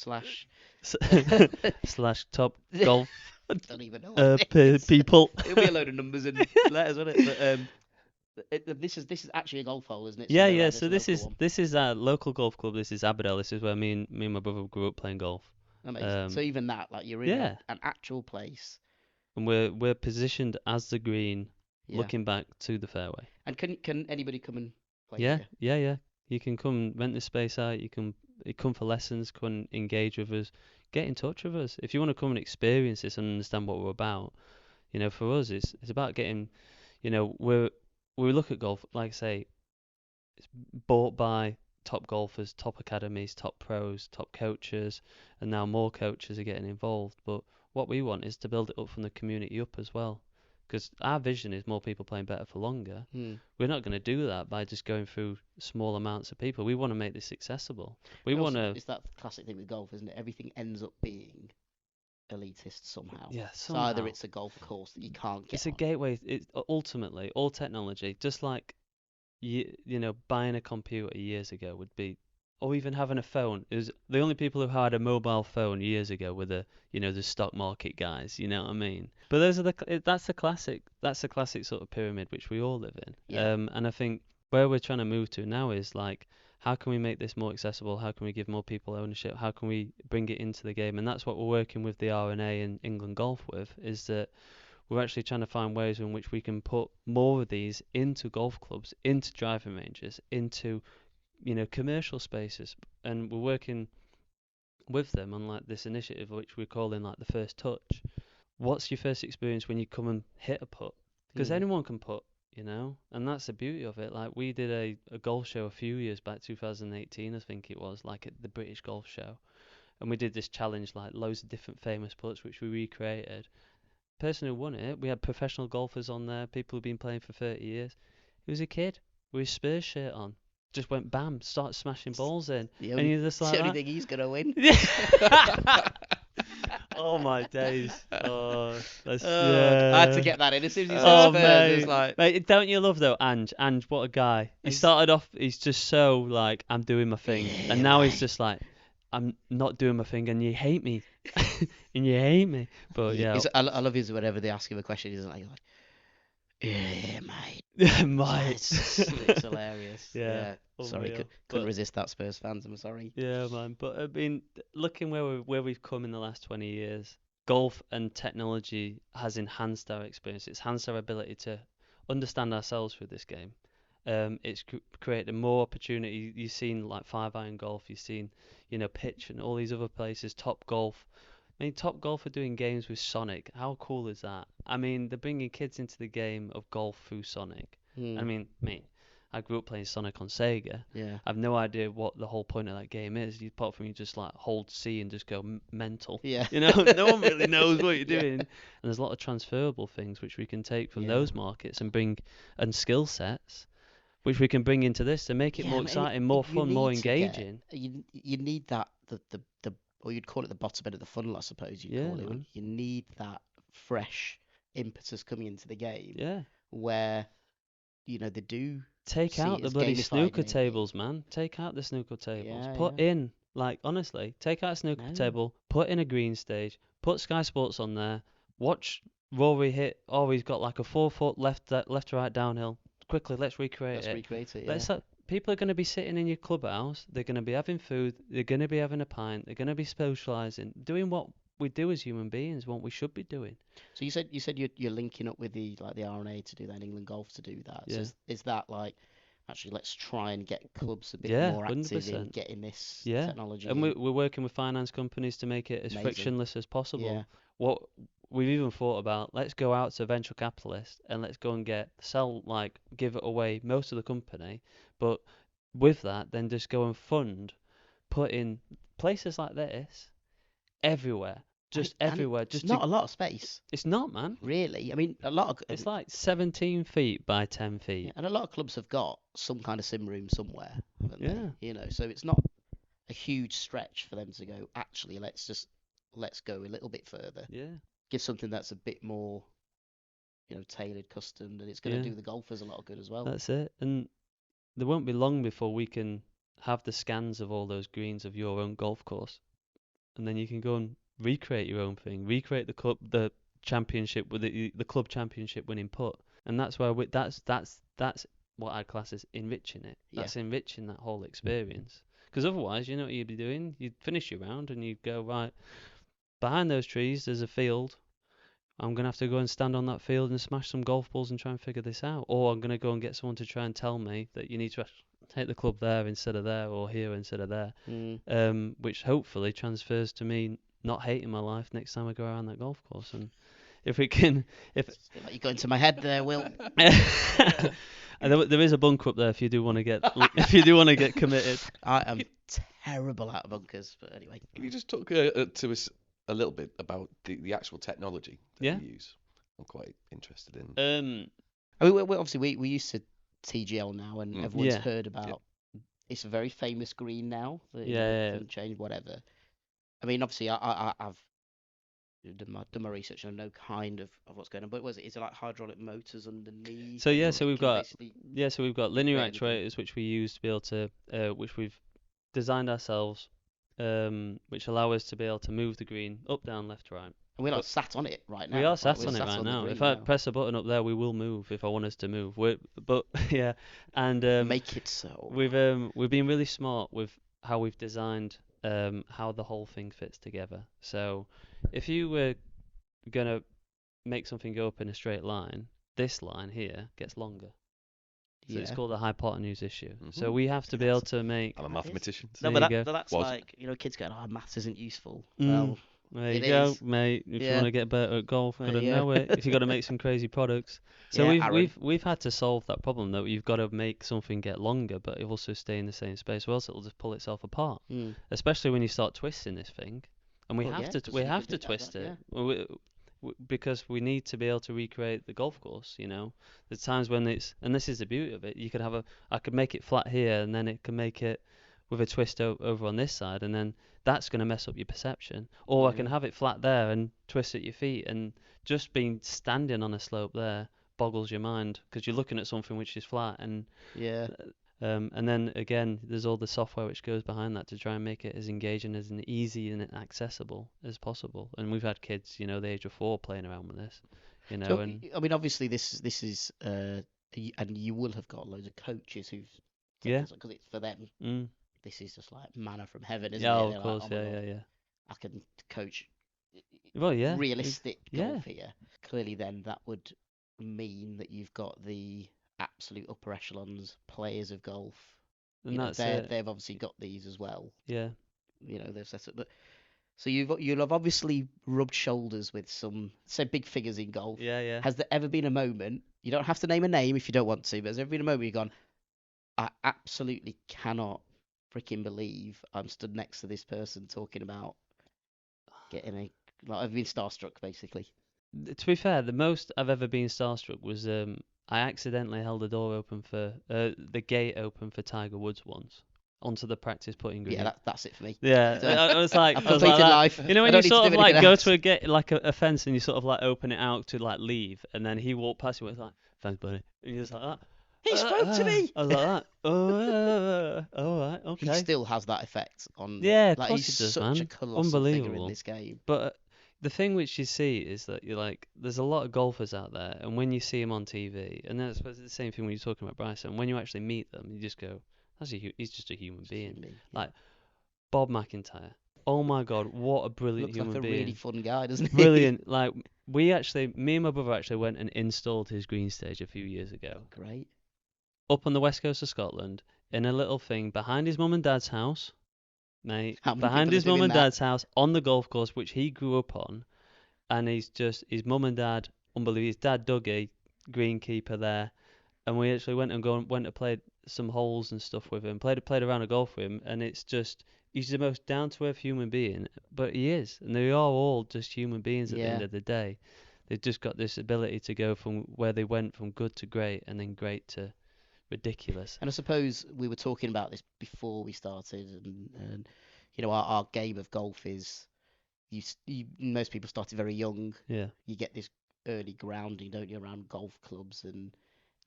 / top golf. I don't even know. People. It'll be a load of numbers and letters, won't it? But this is actually a golf hole, isn't it? Yeah. So this is our local golf club. This is Aberdell. This is where me and my brother grew up playing golf. Amazing. So even that, like you're in an actual place, and we're positioned as the green, looking back to the fairway. And can anybody come and play? Yeah. You can come rent the space out. You can come for lessons. Come and engage with us. Get in touch with us if you want to come and experience this and understand what we're about. For us, it's about getting. We look at golf, like I say, it's bought by top golfers, top academies, top pros, top coaches, and now more coaches are getting involved. But what we want is to build it up from the community up as well, because our vision is more people playing better for longer. We're not going to do that by just going through small amounts of people. We want to make this accessible. It's that classic thing with golf, isn't it? Everything ends up being elitist somehow. Yeah, So either it's a golf course that you can't get. It's a gateway. It's ultimately all technology, just like buying a computer years ago would be, or even having a phone. It was the only people who had a mobile phone years ago were the stock market guys. You know what I mean? But that's the classic sort of pyramid which we all live in. Yeah. And I think where we're trying to move to now is like how can we make this more accessible? How can we give more people ownership? How can we bring it into the game? And that's what we're working with the RNA and England Golf with, is that we're actually trying to find ways in which we can put more of these into golf clubs, into driving ranges, into, commercial spaces. And we're working with them on like this initiative, which we're calling like the first touch. What's your first experience when you come and hit a putt? Because anyone can putt, and that's the beauty of it. Like, we did a golf show a few years back, 2018 I think it was, like at the British Golf Show, and we did this challenge, like loads of different famous putts which we recreated. Person who won it, we had professional golfers on there, people who've been playing for 30 years. He was a kid with his Spurs shirt on, just went bam, started smashing balls in, and you're just like, the only thing he's gonna win. Oh my days! Oh, that's, I had to get that in as soon as you said Oh, Spurs. mate. It was like, Mate, don't you love though, Ange? Ange, what a guy! He started off, he's just so like, I'm doing my thing, and now he's just like, I'm not doing my thing, and you hate me, and you hate me. But yeah, I love his whenever they ask him a question, he's like, yeah, mate. mate. It's hilarious. Yeah, Sorry, unreal. couldn't resist that, Spurs fans. I'm sorry. Yeah, man. But I mean, looking where we've come in the last 20 years, golf and technology has enhanced our experience. It's enhanced our ability to understand ourselves through this game. It's created more opportunity. You've seen like 5-iron golf. You've seen, pitch and all these other places. Top Golf. I mean, Top Golf are doing games with Sonic. How cool is that? I mean, they're bringing kids into the game of golf through Sonic. I mean, mate, I grew up playing Sonic on Sega. Yeah. I've no idea what the whole point of that game is. Apart from you just like hold C and just go mental. Yeah. No one really knows what you're doing. And there's a lot of transferable things which we can take from those markets and bring, and skill sets, which we can bring into this to make it more exciting, more fun, more engaging. You need that the or you'd call it the bottom end of the funnel, I suppose you'd call it. Man. You need that fresh impetus coming into the game. Yeah. Where, they do take see out it the as bloody gamified, snooker maybe. tables, man. Take out the snooker tables. Yeah, Put in, like, honestly, take out a snooker table, put in a green stage, put Sky Sports on there, watch Rory hit. Oh, he's got like a 4-foot left to right downhill. Quickly, let's recreate it. Yeah. People are going to be sitting in your clubhouse. They're going to be having food. They're going to be having a pint. They're going to be socialising, doing what we do as human beings, what we should be doing. So you said you're linking up with the RNA to do that, and England Golf to do that. Yeah. So is that like, actually, let's try and get clubs a bit more active 100%. in getting this Yeah. technology? And we're working with finance companies to make it as Amazing. frictionless as possible. Yeah. What we've even thought about, let's go out to venture capitalists and let's go and give it away most of the company, but with that, then just go and put in places like this everywhere. Just everywhere. It's not a lot of space. It's not, man. Really. I mean, It's like 17 feet by 10 feet. Yeah, and a lot of clubs have got some kind of sim room somewhere, haven't Yeah. they? So it's not a huge stretch for them to go, actually, let's go a little bit further. Yeah. Give something that's a bit more, tailored, custom, and it's going to do the golfers a lot of good as well. That's it. And there won't be long before we can have the scans of all those greens of your own golf course, and then you can go and recreate your own thing, recreate the championship with the club championship winning putt, and that's where that's what I'd class as enriching it. That's enriching that whole experience. Because otherwise, you know what you'd be doing? You'd finish your round and you'd go, right, behind those trees there's a field. I'm going to have to go and stand on that field and smash some golf balls and try and figure this out. Or I'm going to go and get someone to try and tell me that you need to take the club there instead of there, or here instead of there. Which hopefully transfers to me not hating my life next time I go around that golf course. And if we can... It's a bit like you're going to my head there, Will. And there is a bunker up there if you do want to get committed. I am terrible at bunkers, but anyway. Can you just talk to us a little bit about the actual technology that you use? I'm quite interested in. I mean, obviously we used to TGL now, and everyone's heard about. It's a very famous green now. That, can change whatever. I mean, obviously I've done my research and I know kind of what's going on. But is it like hydraulic motors underneath? So we've got linear actuators which we use to be able to which we've designed ourselves, which allow us to be able to move the green up, down, left, right. And we're not sat on it right now. We are Like, sat we're on it sat right on the now. green If I now. press a button up there, we will move if I want us to move. But yeah, and Make it so. we've been really smart with how we've designed how the whole thing fits together. So if you were gonna make something go up in a straight line, this line here gets longer. So it's Yeah. called a hypotenuse issue. So Mhm. we have to be able to make. I'm a mathematician. No, There but you go. that's Was- like, kids going, oh, maths isn't useful. Mm. Well, There it you go, is. mate. If you Yeah. want to get better at golf, gotta Yeah. know it. If you got to make some crazy products. So Yeah, we've Aaron. we've had to solve that problem though. You've got to make something get longer, but it also stay in the same space, or else it'll just pull itself apart. Mm. Especially when you start twisting this thing, and we Well, have yeah, to 'cause we you have can to do that, twist yeah. it. Because we need to be able to recreate the golf course. There's times when and this is the beauty of it. I could make it flat here, and then it can make it with a twist over on this side, and then that's going to mess up your perception. Or I can Yeah. have it flat there and twist at your feet, and just being standing on a slope there boggles your mind because you're looking at something which is flat, Yeah. and then again, there's all the software which goes behind that to try and make it as engaging as and easy and accessible as possible. And we've had kids, the age of 4 playing around with this, So, and I mean, obviously, this is, and you will have got loads of coaches who've Yeah. because it's for them. mm, This is just like manna from heaven, isn't yeah, it? of They're like, course, oh my God, yeah. I can coach Well, yeah, realistic yeah. golf here. Clearly, then that would mean that you've got the absolute upper echelons players of golf. And that's it. They've obviously got these as well. Yeah. They've set up. But so you'll have obviously rubbed shoulders with some, say, big figures in golf. Yeah. Has there ever been a moment? You don't have to name a name if you don't want to, but has there ever been a moment you've gone, I absolutely cannot freaking believe I'm stood next to this person talking about getting I've been starstruck basically. To be fair, the most I've ever been starstruck was I accidentally held the door open for the gate open for Tiger Woods once onto the practice putting green. Yeah, that's it for me. Yeah, I was like, I've I was like completed that. life. You know I when don't you need to sort do of like anything go else. to a gate like a fence and you sort of like open it out to like leave, and then he walked past you and was like, "Thanks, buddy," and you're just like that. He spoke to me. I was like that. Oh, all right, okay. He still has that effect on. Yeah, of like, course he's he does, such man. a colossal figure in Unbelievable. this game. But the thing which you see is that you're like, there's a lot of golfers out there, and when you see him on TV, and I suppose it's the same thing when you're talking about Bryson. When you actually meet them, you just go, he's just a human being. Like Bob McIntyre. Oh my God, what a brilliant Looks human like a being. really fun guy, doesn't he? Brilliant. Like me and my brother actually went and installed his green stage a few years ago. Great. Up on the west coast of Scotland, in a little thing behind his mum and dad's house, mate. How many Behind people his are mum doing and that? dad's house on the golf course, which he grew up on, and his mum and dad, unbelievable. His dad Dougie, greenkeeper there, and we actually went to play some holes and stuff with him. Played a round of golf with him, and it's just he's the most down to earth human being, but he is, and they are all just human beings at the end Yeah. of the day. They've just got this ability to go from where they went from good to great, and then great to ridiculous. And I suppose we were talking about this before we started, and our game of golf is most people started very young. Yeah. You get this early grounding, don't you, around golf clubs and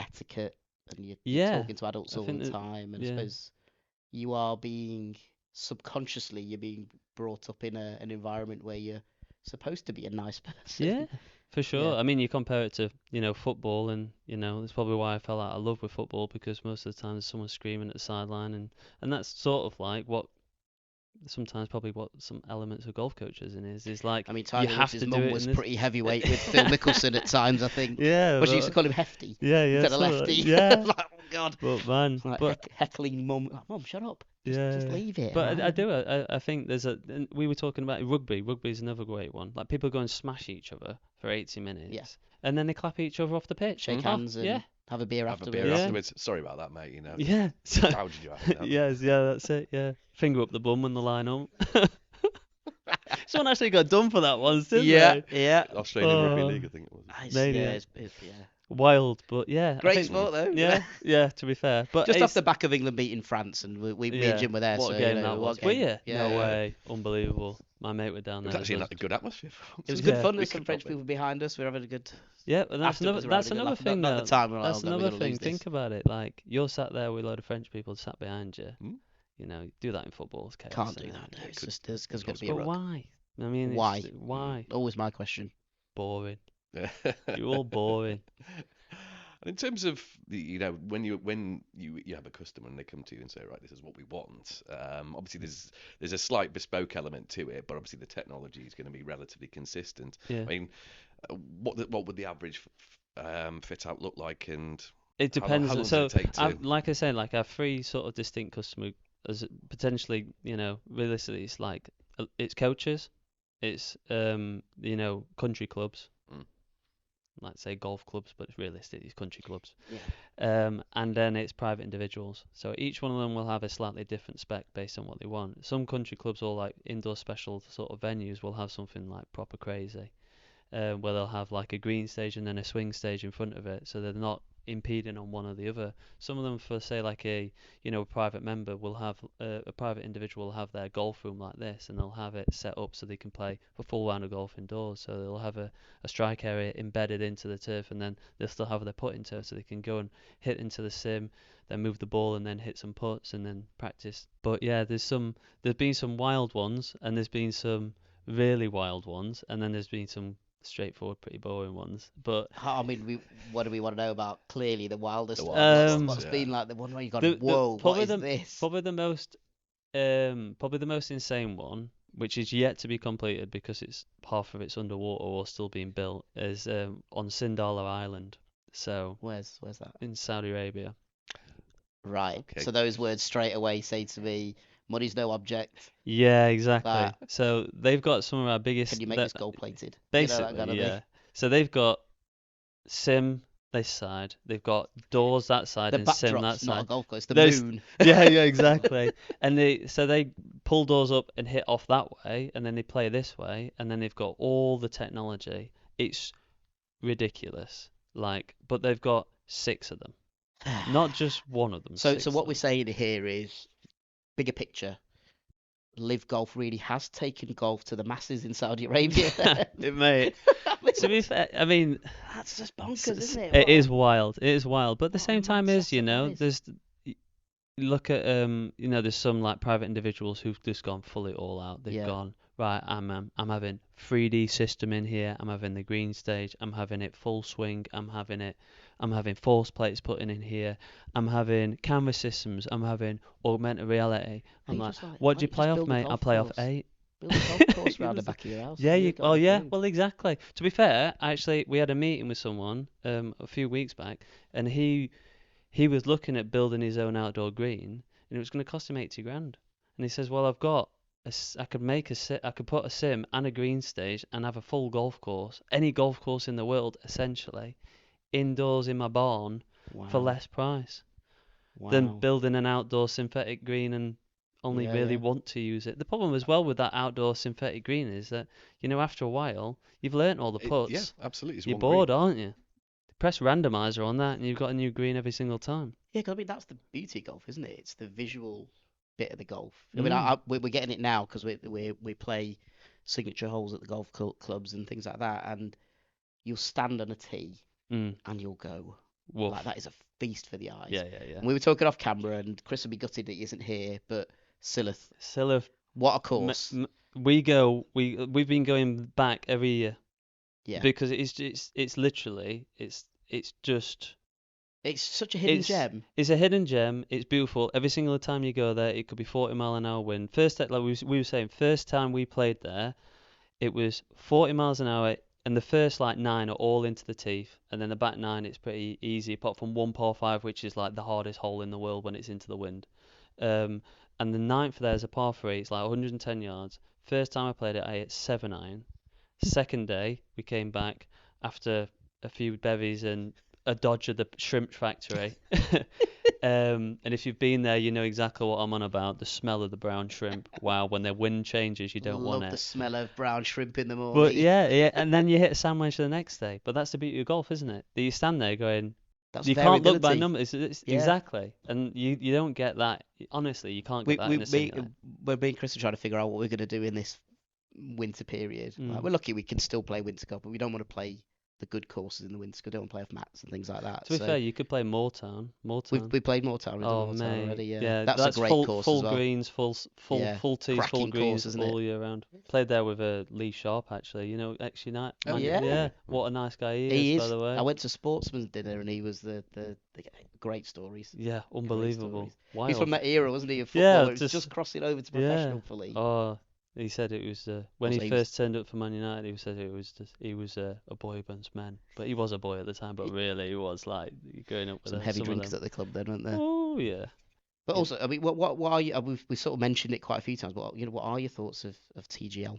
etiquette, and you're Yeah, talking to adults I all think the that- time. And I yeah. suppose you are being subconsciously you're being brought up in an environment where you're supposed to be a nice person. Yeah, for sure. Yeah. I mean, you compare it to, football, and, that's probably why I fell out of love with football, because most of the time there's someone screaming at the sideline, and that's sort of like sometimes probably what some elements of golf coaches is like, I mean, Tiger you have Woods' to do mum it was in this. pretty heavyweight with Phil Mickelson at times, I think. Yeah, But she but- used to call him Hefty. yeah, Instead of sort of, Lefty. yeah. Like, oh, God. But man, Like but heckling mum. Like, Mum, shut up. Just yeah. leave it. But alright? I think and we were talking about rugby. Rugby is another great one. Like people go and smash each other for 80 minutes, Yeah. and then they clap each other off the pitch. Shake Oh, hands and yeah, have a beer Have a afterwards. beer Yeah. afterwards. Sorry about that, mate. yeah. So, How did you have it? yes, yeah, that's it. Yeah, finger up the bum when the line up. Someone actually got done for that once, didn't Yeah, they? yeah. Australian Rugby Oh. League, I think it was. Maybe. Yeah, yeah. Wild, but yeah. I Great think, sport though. Yeah, yeah. To be fair, but Just off it's- the back of England beating France, and me and Jim were there. What so a game you know, that what was. game. Were you? Yeah, No yeah. way. Unbelievable. My mate were down It there. was actually a good atmosphere. For It was once. good Yeah. fun. We There's some could French probably- people behind us. We're having a good. Yeah, and that's Afterwards, another we're having a good thing. laugh. Not at the time, we're like, That's "Oh, God, we're another gonna thing. lose this." Think about it. Like you're sat there with a load of French people sat behind you. Hmm? Do that in football. It's chaos. Can't do isn't that. it? No, it's could- just there's got to be a But ruck. why? I mean, Why? Why? Always my question. Boring. You're all boring. In terms of when you have a customer and they come to you and say, right, this is what we want. Obviously, there's a slight bespoke element to it, but obviously the technology is going to be relatively consistent. Yeah. I mean, what would the average fit out look like, and It how long depends. does So, it take to? like I said, like our three sort of distinct customer as potentially, realistically, it's like it's coaches, it's country clubs, Mm. like say golf clubs, but it's realistic, it's country clubs. Yeah. And then it's private individuals. So each one of them will have a slightly different spec based on what they want. Some country clubs or like indoor special sort of venues will have something like proper crazy, where they'll have like a green stage and then a swing stage in front of it, so they're not impeding on one or the other. Some of them, for say like a private member, will have a private individual will have their golf room like this, and they'll have it set up so they can play a full round of golf indoors. So they'll have a strike area embedded into the turf, and then they'll still have their putting turf, so they can go and hit into the sim, then move the ball, and then hit some putts, and then practice. But yeah, there's been some wild ones, and there's been some really wild ones, and then there's been some straightforward, pretty boring ones. But I mean, what do we want to know about? Clearly, the wildest The one. wildest Um, What's ones, been yeah. like the one where you gone, the whoa, what is this? probably the most insane one, which is yet to be completed because it's half of it's underwater or still being built, is on Sindala Island, so Where's that? in Saudi Arabia. Right. Okay. So those words straight away say to me, money's no object. Yeah, exactly. That So they've got some of our biggest. can you make this gold plated? Basically, That kind of yeah. thing. So they've got sim this side, they've got doors that side, The and sim that backdrop's not a side. golf course, the There's- moon. Yeah, exactly. And they pull doors up and hit off that way, and then they play this way, and then they've got all the technology. It's ridiculous. But they've got 6 of them, not just one of them. So 6 what of we're them. saying here is bigger picture. Live Golf really has taken golf to the masses in Saudi Arabia. It may. I mean, To be fair, I mean, that's just bonkers, isn't it? it is wild. It is wild. But at the what a same time, mad is setup that is. there's you look at there's some like private individuals who've just gone fully all out. They've Yeah. gone right. I'm having 3D system in here. I'm having the green stage. I'm having it full swing. I'm having force plates put in here. I'm having camera systems. I'm having augmented reality. I'm You like, just like, what why do don't you just play off, build a mate? I golf play off course? 8. Build a golf course around the back of your house. Yeah, and you've got it approved. well, exactly. To be fair, actually, we had a meeting with someone a few weeks back, and he was looking at building his own outdoor green, and it was going to cost him 80 grand. And he says, well, I could put a sim and a green stage and have a full golf course, any golf course in the world, essentially, indoors in my barn for Wow. less price than Wow. building an outdoor synthetic green and only Yeah, really yeah. want to use it. The problem as well with that outdoor synthetic green is that, after a while, you've learnt all the putts. Yeah, absolutely. It's You're one green. bored, aren't you? Press randomizer on that and you've got a new green every single time. Yeah, 'cause I mean that's the beauty of golf, isn't it? It's the visual bit of the golf. I mean, Mm. we're getting it now because we play signature holes at the golf clubs and things like that, and you'll stand on a tee Mm. and you'll go Woof. like that is a feast for the eyes. Yeah. And we were talking off camera, and Chris would be gutted that he isn't here, but Silith, Still, what a course! we've been going back every year Yeah, because it's literally it's just it's such a hidden gem. It's a hidden gem. It's beautiful. Every single time you go there, it could be 40-mile-an-hour wind. Like we were saying, first time we played there, it was 40 miles an hour, and the first like 9 are all into the teeth, and then the back 9 it's pretty easy, apart from one par 5, which is like the hardest hole in the world when it's into the wind. And the 9th there's a par 3. It's like 110 yards. First time I played it, I hit 7 iron. Second day, we came back after a few bevies and a dodge of the shrimp factory. And if you've been there, you know exactly what I'm on about. The smell of the brown shrimp. Wow, when the wind changes, you don't Love want the it. smell of brown shrimp in the morning. But yeah, and then you hit a sandwich the next day. But that's the beauty of golf, isn't it? That you stand there going, That's you can't look by variability. numbers. Yeah. Exactly, and you don't get that. Honestly, you can't get that in a simulator. We're being Chris are trying to figure out what we're going to do in this winter period. Mm. Like, we're lucky we can still play winter golf, but we don't want to play the good courses in the winter because they don't play off mats and things like that. To be So fair, you could play Moortown. we played Moortown. We've done Oh Moortown mate, already. Yeah, yeah, that's a great full course full as well. greens, Yeah, full tees, full cracking greens course, isn't all it? year round. Played there with Lee Sharp actually. You know, ex Unite. Oh, yeah. Yeah. What a nice guy he He is, by is. the way. I went to sportsman's dinner and he was the great stories. Yeah, Great unbelievable. stories. Wild. He's from that era, wasn't he, of football? Yeah, Where it was just crossing over to professional fully. Oh, he said it was when Also, he he was- first turned up for Man United. He said it was just he was a boy amongst men, but he was a boy at the time. But really, he was like growing up with Some heavy some of drinkers them. at the club then, weren't there? Oh yeah. But Yeah. also, I mean, what are you? We sort of mentioned it quite a few times. But what are your thoughts of TGL?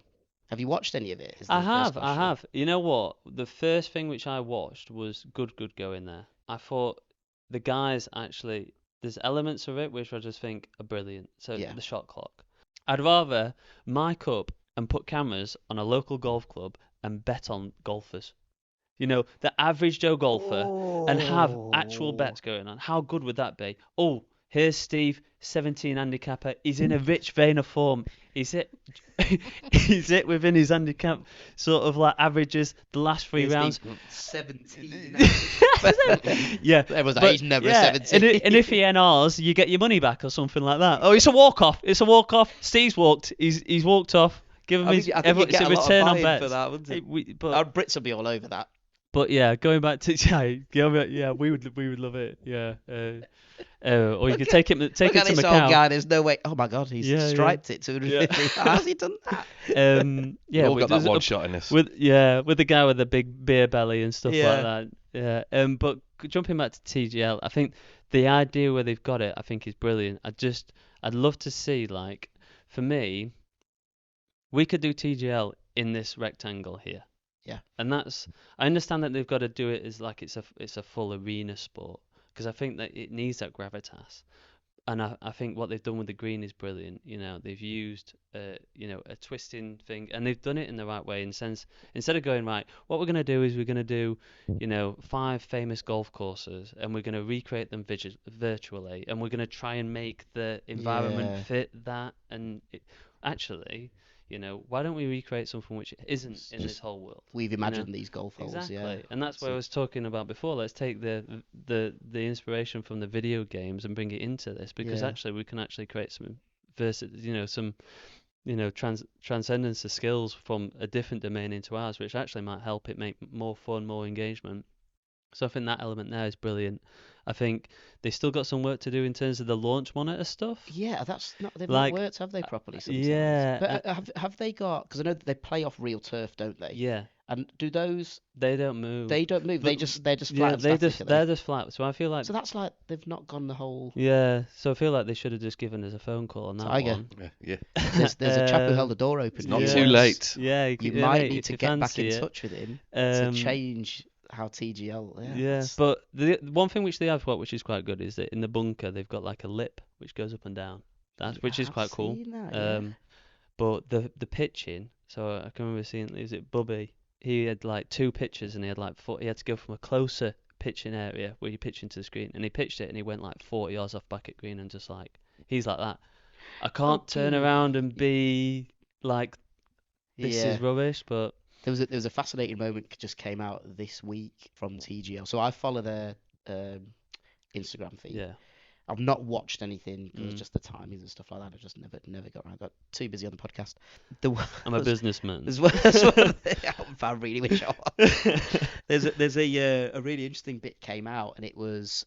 Have you watched any of it? Is the I first have. question. You know what? The first thing which I watched was Good going there. I thought the guys actually, there's elements of it which I just think are brilliant. So Yeah. the shot clock. I'd rather mic up and put cameras on a local golf club and bet on golfers. You know, the average Joe golfer and have actual Oh. bets going on. How good would that be? Oh, here's Steve, 17 handicapper. He's in a rich vein of form. He's it within his handicap sort of like averages the last three Here's rounds. Steve, 17. Yeah, Everyone's like, but- he's never yeah, 17. and if he NRs, you get your money back or something like that. Oh, it's a walk off. Steve's walked. He's walked off. Give him his. I think you'd It's get a a lot of return on buy-in bets. for that, wouldn't Hey, it? but Our Brits will be all over that. yeah, going back to we would love it. Yeah. Or you could take it Look to at this old Macau. guy. There's no way. Oh my God, he's Yeah, yeah. striped it 250. Yeah. How's he done that? Yeah, We've all got that there's one shot in this. with the guy with the big beer belly and stuff Yeah. like that. Yeah. But jumping back to TGL, I think the idea where they've got it, I think is brilliant. I'd love to see, like, for me, we could do TGL in this rectangle here. Yeah. And I understand that they've got to do it as like it's a full arena sport, because I think that it needs that gravitas. And I think what they've done with the green is brilliant. You know, they've used a twisting thing, and they've done it in the right way. In sense, instead of going right, what we're gonna do is we're gonna do, 5 famous golf courses, and we're gonna recreate them virtually, and we're gonna try and make the environment Yeah. fit that. And actually, why don't we recreate something which isn't in this whole world? We've imagined these golf holes. Exactly, Yeah. and that's what I So- was talking about before. Let's take the inspiration from the video games and bring it into this, because Yeah. actually we can actually create some transcendence of skills from a different domain into ours, which actually might help it make more fun, more engagement. So I think that element there is brilliant. I think they still got some work to do in terms of the launch monitor stuff. Yeah, they've Like, not worked, have they, properly sometimes? yeah, But have they got? Because I know that they play off real turf, don't they? Yeah, And do those? they don't move. They don't move. They're But- just flat yeah, and static, are they? they're just flat. So I feel like So that's like they've not gone the whole. yeah. So I feel like they should have just given us a phone call on that Tiger. one. Yeah. There's a chap who held Um, the door open. It's not here. too late. Yeah, You yeah, might mate, need if to you get back fancy in it. touch with him Um, to change how TGL. Yeah. Yeah, that's- but the one thing which they have got, which is quite good, is that in the bunker they've got like a lip which goes up and down. Which is I've quite cool. seen that, yeah. But the pitching. So I can remember seeing, is it Bubby? He had like 2 pitches, and he had to go from a closer pitching area where you pitch into the screen, and he pitched it and he went like 40 yards off back at green, and just like he's like that. I can't turn dude. around and be like this Yeah. is rubbish, but There was a fascinating moment that just came out this week from TGL. So I follow their Instagram feed. yeah. I've not watched anything because Mm. just the timings and stuff like that. I just never got around. I got too busy on the podcast. I'm a businessman. That's one I really wish I was. There's a really interesting bit came out, and it was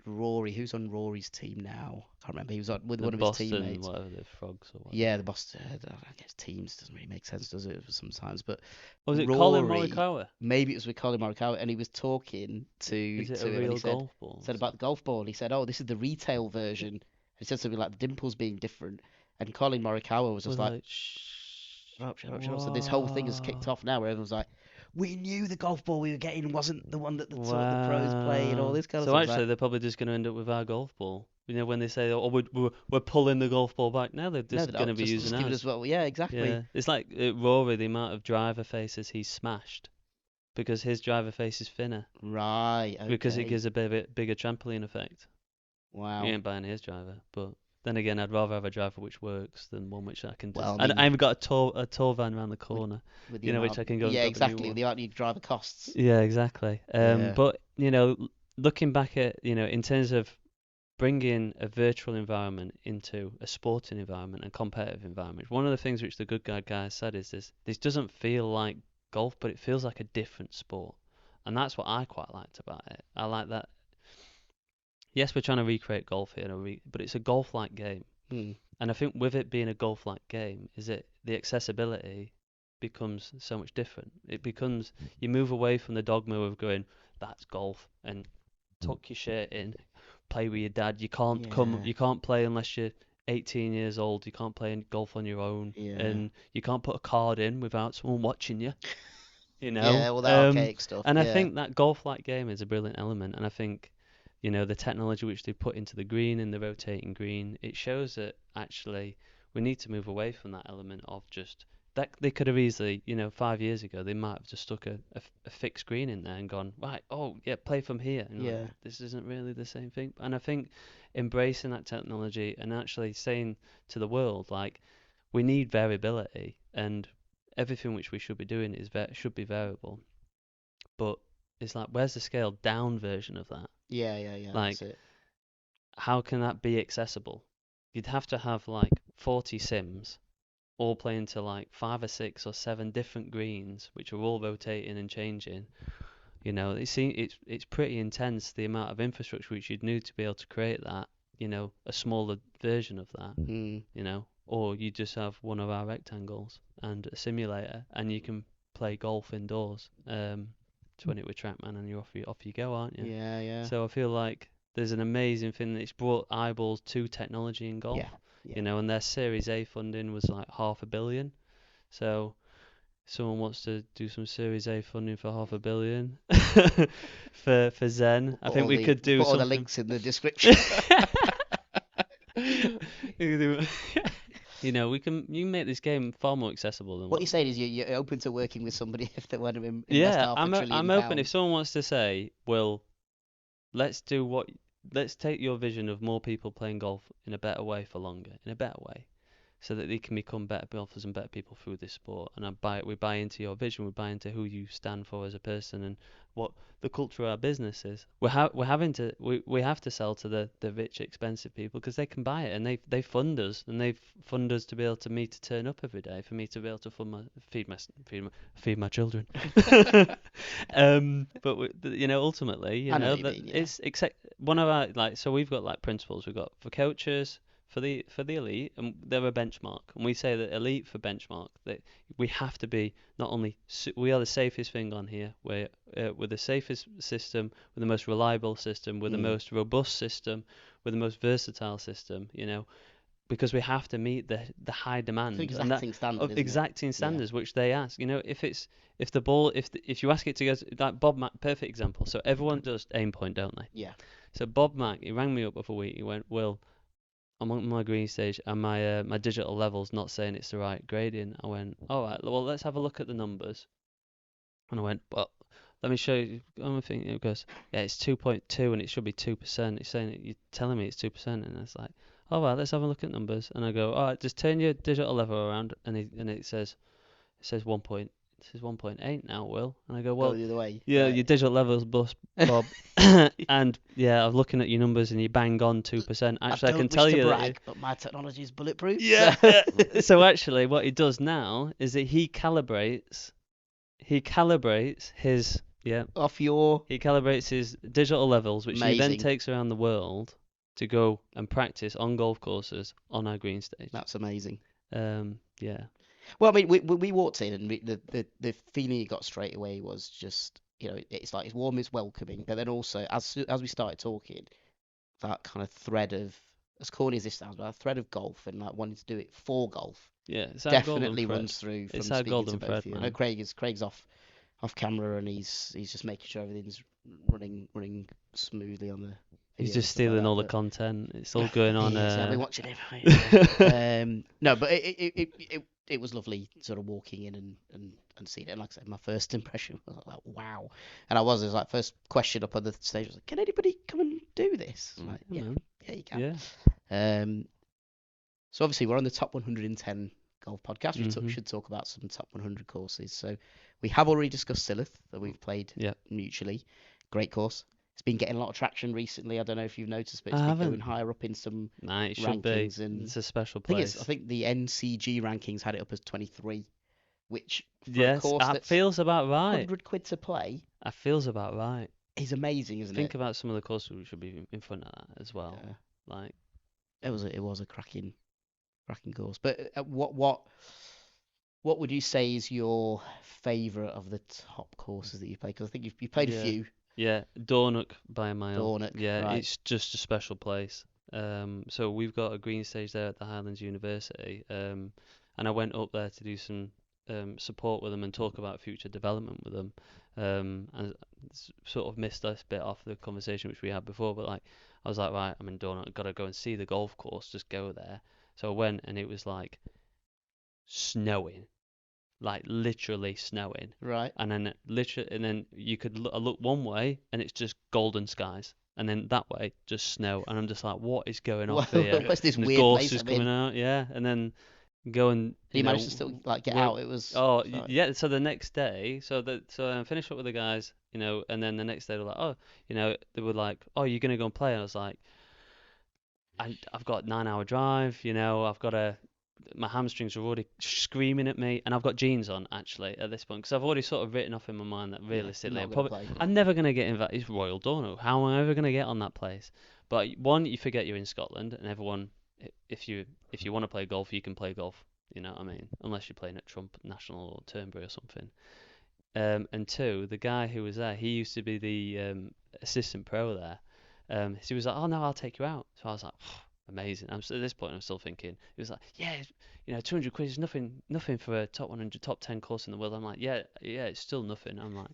Rory, who's on Rory's team now. I can't remember. He was on with The one of Boston, his teammates. whatever, the frogs or whatever. Yeah, the Boston. I guess teams doesn't really make sense, does it? Sometimes, but Was it Colin Rory- Morikawa? maybe it was with Colin Morikawa, and he was talking to Is it to a him, and real he said, golf ball? said about the golf ball. He said, "Oh, this is the retail version." And he said something like the dimples being different, and Colin Morikawa was just like, "Shut up, shut up, shut up." So this whole thing has kicked off now, where everyone's like, "We knew the golf ball we were getting wasn't the one that the pros play," and all this kind of So stuff. actually, they're probably just going to end up with our golf ball. You know, when they say, "Oh, we're pulling the golf ball back," now they're just going to be using give it ours. as well. Yeah, exactly. Yeah, it's like Rory, the amount of driver faces he's smashed because his driver face is thinner Right. Okay. because it gives a bit bigger trampoline effect. Wow. You ain't buying his driver, but then again, I'd rather have a driver which works than one which I can. Well, I And mean, I even got a tour van around the corner, with the you know, which amount, I can go and yeah, grab a new exactly, one. with the amount your driver costs. Yeah, exactly. Yeah. But you know, looking back at, you know, in terms of bringing a virtual environment into a sporting environment and competitive environment, one of the things which the good guy said is this doesn't feel like golf, but it feels like a different sport, and that's what I quite liked about it. I like that. Yes, we're trying to recreate golf here, but it's a golf-like game. Mm. And I think with it being a golf-like game, is it the accessibility becomes so much different. It becomes, you move away from the dogma of going, that's golf, and tuck your shirt in, play with your dad. You can't Yeah. you can't play unless you're 18 years old. You can't play golf on your own, Yeah. and you can't put a card in without someone watching you. You know. Yeah, all that archaic stuff. And I Yeah. think that golf-like game is a brilliant element, and I think, you know, the technology which they put into the green and the rotating green, it shows that actually we need to move away from that element of just that. They could have easily, you know, 5 years ago, they might have just stuck a fixed green in there and gone, right, oh yeah, play from here. And Yeah. like, this isn't really the same thing. And I think embracing that technology and actually saying to the world, like, we need variability, and everything which we should be doing should be variable. But it's like, where's the scaled down version of that? Yeah, yeah, yeah. Like, That's it. how can that be accessible? You'd have to have like 40 sims all playing to like 5 or 6 or 7 different greens, which are all rotating and changing. You know, it's pretty intense, the amount of infrastructure which you'd need to be able to create that. You know, a smaller version of that. Mm. You know, or you just have one of our rectangles and a simulator, and you can play golf indoors. 20 with TrackMan, and off you go, aren't you? Yeah, yeah. So I feel like there's an amazing thing that it's brought eyeballs to technology in golf. Yeah, yeah. You know, and their Series A funding was like $500 million. So someone wants to do some Series A funding for $500 million for Zen. I think we could do put all the something. links in the description. You know, you can make this game far more accessible than What you're saying is you're open to working with somebody if they want to invest yeah, half a trillion I'm open. If pounds. someone wants to say, well, let's take your vision of more people playing golf in a better way for longer, in a better way, so that they can become better golfers and better people through this sport. And we buy into your vision, we buy into who you stand for as a person and what the culture of our business is. We have to sell to the rich, expensive people because they can buy it, and they fund us, and they fund us to be able to me to turn up every day, for me to be able to feed my children. But you know, ultimately, you I know know what you that mean, yeah. it's one of our, like, so we've got like principles. We've got for coaches, for the elite, and they're a benchmark, and we say that elite for benchmark, that we have to be not only we are the safest thing on here. We're the safest system, we're the most reliable system, we're the most robust system, we're the most versatile system. You know, because we have to meet the high demand It's and that exacting standard, of isn't it? exacting standards which they ask. You know, if you ask it to go, like Bob Mack, perfect example. So everyone does aim point, don't they? Yeah. So Bob Mack, he rang me up the other week. He went, "Will, I'm on my green stage and my digital level's not saying it's the right gradient." I went, "All right, well, let's have a look at the numbers." And I went, "Well, let me show you." I think it goes, "Yeah, it's 2.2 and it should be 2%. It's saying you're telling me it's 2%." And it's like, "All right, let's have a look at numbers." And I go, "All right, just turn your digital level around." And it says 1.8 now, Will. And I go, "Well, Go the other way. yeah, Right. your digital level's bust, Bob." And yeah, I'm looking at your numbers and you bang on 2%. Actually, I can tell you brag, that. but my technology is bulletproof. Yeah. So. So actually, what he does now is that he calibrates his Off your he calibrates his digital levels, which he then Amazing. takes around the world to go and practice on golf courses on our green stage. That's amazing. Yeah. Well, I mean, we walked in, and the feeling you got straight away was just, you know, it's like it's warm, it's welcoming, but then also as we started talking, that kind of thread of, as corny as this sounds, but a thread of golf and like wanting to do it for golf Yeah. It's our definitely golden thread. runs through from It's our speaking golden to both thread, of you. I man. know Craig's off camera, and he's just making sure everything's running smoothly on the. He's video and just stuff like stealing that, all the but- content. It's all going on. Yes, I've been watching it. No, but it was lovely sort of walking in and seeing it. And like I said, my first impression was like, wow. And it was like first question up on the stage was like, can anybody come and do this? Mm. Like, Yeah, yeah, man. yeah, you can. Yeah. So obviously we're on the top 110 golf podcast. We Mhm. should talk about some top 100 courses. So we have already discussed Silith that we've played Yeah. mutually. Great course. It's been getting a lot of traction recently. I don't know if you've noticed, but I it's been haven't. going higher up in some Nah, it should be. rankings. And It's a special I think place. I think the NCG rankings had it up as 23, which for a Yes, course that that's feels about right. 100 quid to play That feels about right. is amazing, isn't Think it? about some of the courses we should be in front of that as well. Yeah. Like, It was a cracking course. But what would you say is your favourite of the top courses that you've played? Because I think you've played a Yeah. few. yeah, Dornoch by a mile. Dornoch, Yeah, right. it's just a special place. So we've got a green stage there at the Highlands University. And I went up there to do some support with them and talk about future development with them. And sort of missed this bit off the conversation which we had before, but like I was like, right, I'm in Dornoch, I've got to go and see the golf course, just go there. So I went and it was like snowing, like literally snowing. Right. And then you could look one way and it's just golden skies, and then that way just snow, and I'm just like, what is going on here? What's this And the weird gorse place is I'm coming in? out, yeah, and then go and You managed to still like get work- out. It was like, yeah. So the next day, so I finished up with the guys, and then the next day they were like, oh, they were like, oh, you're gonna go and play, and I was like, I've got a 9-hour drive, I've got my hamstrings are already screaming at me, and I've got jeans on actually at this point because I've already sort of written off in my mind that realistically, not gonna play. I'm never gonna get invited. It's Royal Dornoch. How am I ever gonna get on that place? But one, you forget you're in Scotland, and everyone, if you want to play golf, you can play golf. You know what I mean? Unless you're playing at Trump National or Turnberry or something. And two, the guy who was there, he used to be the assistant pro there. So he was like, "Oh no, I'll take you out." So I was like, "Amazing." At this point, I'm still thinking. He was like, "Yeah, 200 quid is nothing for a top 100, top 10 course in the world." I'm like, "Yeah, it's still nothing." I'm like,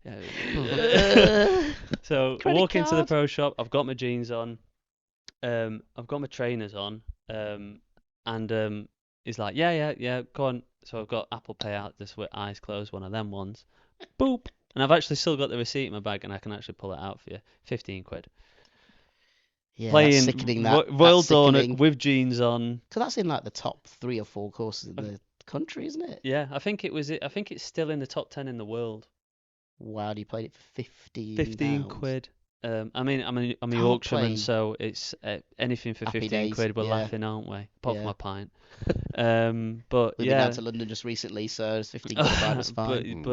"Yeah." So I walk into the pro shop. I've got my jeans on. I've got my trainers on. And he's like, "Yeah, go on." So I've got Apple Pay out just with eyes closed, one of them ones. Boop. And I've actually still got the receipt in my bag, and I can actually pull it out for you. 15 quid. Yeah, Playing that's sickening. Royal That's Dornoch sickening. with jeans on. Because that's in like the top 3 or 4 courses in the country, isn't it? Yeah, I think it's still in the top 10 in the world. Wow, you played it for 15 15 pounds. quid. I'm a Can't Yorkshireman, play. so it's anything for Happy 15 days, quid. We're yeah. laughing, aren't we? Apart Yeah. from a pint. But We've been down to London just recently, so it's 15 quid a pint, it's fine.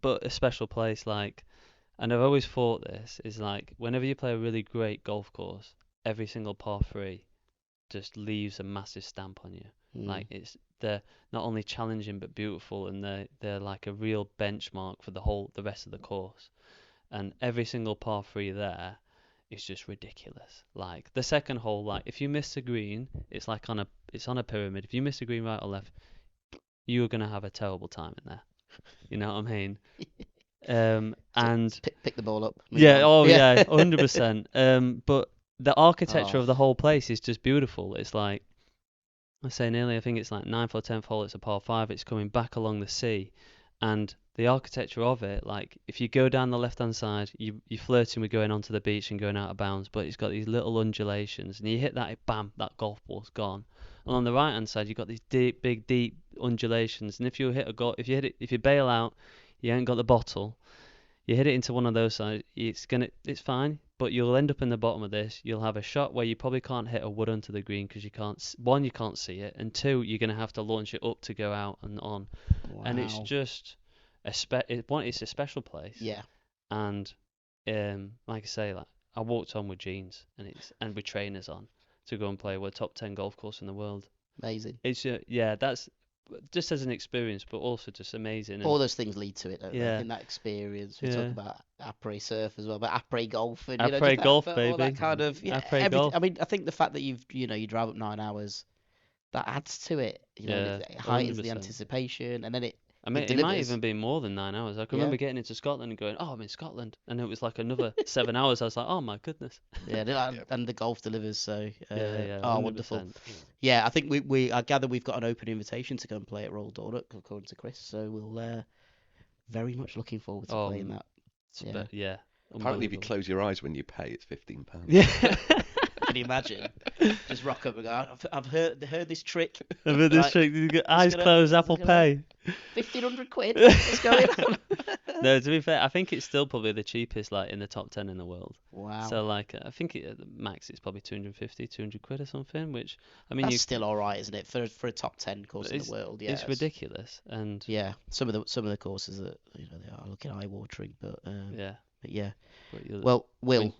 but a special place like, and I've always thought this is like, whenever you play a really great golf course, every single par 3 just leaves a massive stamp on you. Like they're not only challenging but beautiful, and they're like a real benchmark for the rest of the course. And every single par 3 there is just ridiculous. Like the second hole, like if you miss the green, it's on a pyramid. If you miss the green right or left, you're gonna have a terrible time in there. You know what I mean? And pick the ball up. yeah, on. yeah, 100%. But the architecture Oh. of the whole place is just beautiful. It's like I was saying earlier, I think it's like 9th or 10th hole. It's a par 5. It's coming back along the sea, and the architecture of it, like if you go down the left-hand side, you're flirting with going onto the beach and going out of bounds, but it's got these little undulations, and you hit that, bam, that golf ball's gone. And on the right-hand side, you've got these big, deep undulations, and if you if you bail out, you ain't got the bottle. You hit it into one of those sides, it's fine, but you'll end up in the bottom of this. You'll have a shot where you probably can't hit a wood onto the green because you can't see it, and 2, you're gonna have to launch it up to go out and on. Wow. And it's just it's a special place. Yeah. And like I say, like I walked on with jeans and with trainers on to go and play with top 10 golf course in the world. Amazing. It's that's just as an experience, but also just amazing. All those things lead to it, don't they? Yeah. In that experience, we Yeah. talk about après surf as well, but après golf and Après just golf, all baby. that kind of Après golf. I mean, I think the fact that you drive up 9 hours, that adds to it. Yeah, It heightens the 100%. anticipation, and then it I mean, it it might delivers. even be more than 9 hours. I can Yeah. remember getting into Scotland and going, "Oh, I'm in Scotland," and it was like another 7 hours. I was like, "Oh my goodness." And the golf delivers. So Yeah, oh, wonderful. 100%. Yeah, I think I gather we've got an open invitation to go and play at Royal Dornoch, according to Chris. So we'll very much looking forward to playing that. Yeah. Yeah. Apparently, if you Unbelievable. close your eyes when you pay, it's £15. Yeah. Can you imagine? Just rock up and go, I've heard this trick. I've heard this Right. trick. You get eyes gonna- closed, it's Apple gonna- Pay. 1,500 quid. What's going on? No, to be fair, I think it's still probably the cheapest, like in the top 10 in the world. Wow. So like, I think at the max it's probably 200 quid or something. Which I mean, That's still all right, isn't it? For a top 10 course in the world, yeah. it's ridiculous. And Yeah, some of the courses that they are looking eye-watering, but yeah. But Well, Will,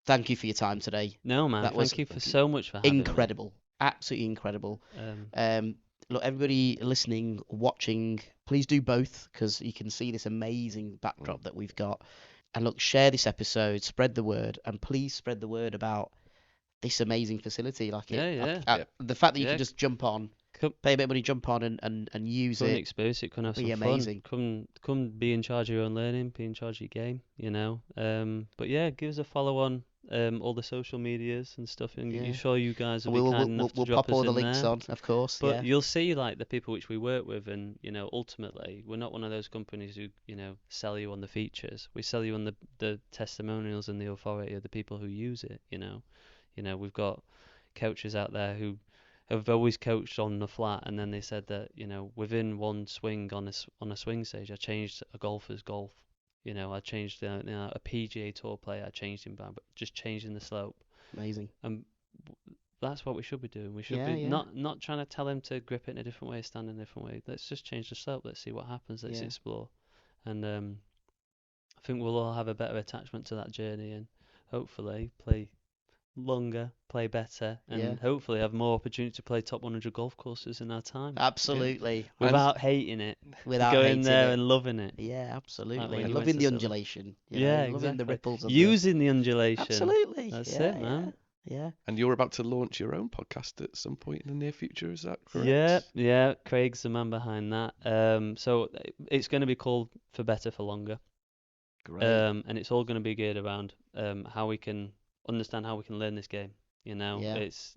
thank you for your time today. no man, that was thank you so much for having me. Incredible, absolutely incredible. Look, everybody listening, watching, please do both because you can see this amazing backdrop that we've got. And look, share this episode, spread the word, and please spread the word about this amazing facility. Like the fact that you can just jump on, pay a bit of money, jump on and use Come it. and experience it. Come have some be amazing. fun. Come be in charge of your own learning. Be in charge of your game. You know. But yeah, give us a follow on all the social medias and stuff. And you sure you guys will be kind enough to We'll drop pop all us the in links there. on, of course. But you'll see like the people which we work with, and you know, ultimately we're not one of those companies who sell you on the features. We sell you on the testimonials and the authority of the people who use it. You know, we've got coaches out there who have always coached on the flat, and then they said that within one swing on a swing stage, I changed a golfer's golf. I changed a PGA Tour player. I changed him by just changing the slope. Amazing. And that's what we should be doing. We should be not trying to tell him to grip it in a different way, stand in a different way. Let's just change the slope. Let's see what happens. Let's explore. And I think we'll all have a better attachment to that journey, and hopefully play longer, play better, and hopefully have more opportunity to play top 100 golf courses in our time. Absolutely. Without hating it. Without going hating there it. and loving it. Yeah, absolutely. Like when And you loving went the to undulation. Exactly. Loving the ripples. Of Using the undulation. Absolutely. That's it, man. Yeah. And you're about to launch your own podcast at some point in the near future, is that correct? Yeah. Craig's the man behind that. So it's going to be called For Better for Longer. Great. And it's all going to be geared around how we can understand how we can learn this game. It's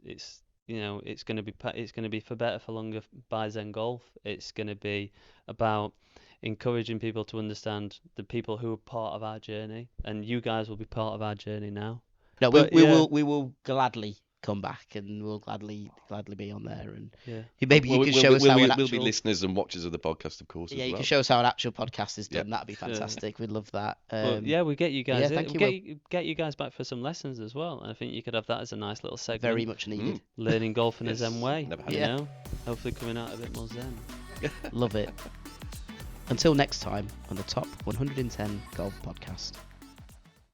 going to be For Better for Longer by Zen Golf. It's going to be about encouraging people to understand the people who are part of our journey, and you guys will be part of our journey now. No, we will gladly come back, and we'll gladly be on there, and maybe you can show us how an actual. We'll be listeners and watchers of the podcast, of course. Yeah, you can show us how an actual podcast is done. That'd be fantastic. We'd love that. We get you guys. Get you guys back for some lessons as well. I think you could have that as a nice little segment. Very much needed. Learning golf in a Zen way. Never had you know, hopefully coming out a bit more Zen. Love it. Until next time on the Top 110 Golf Podcast.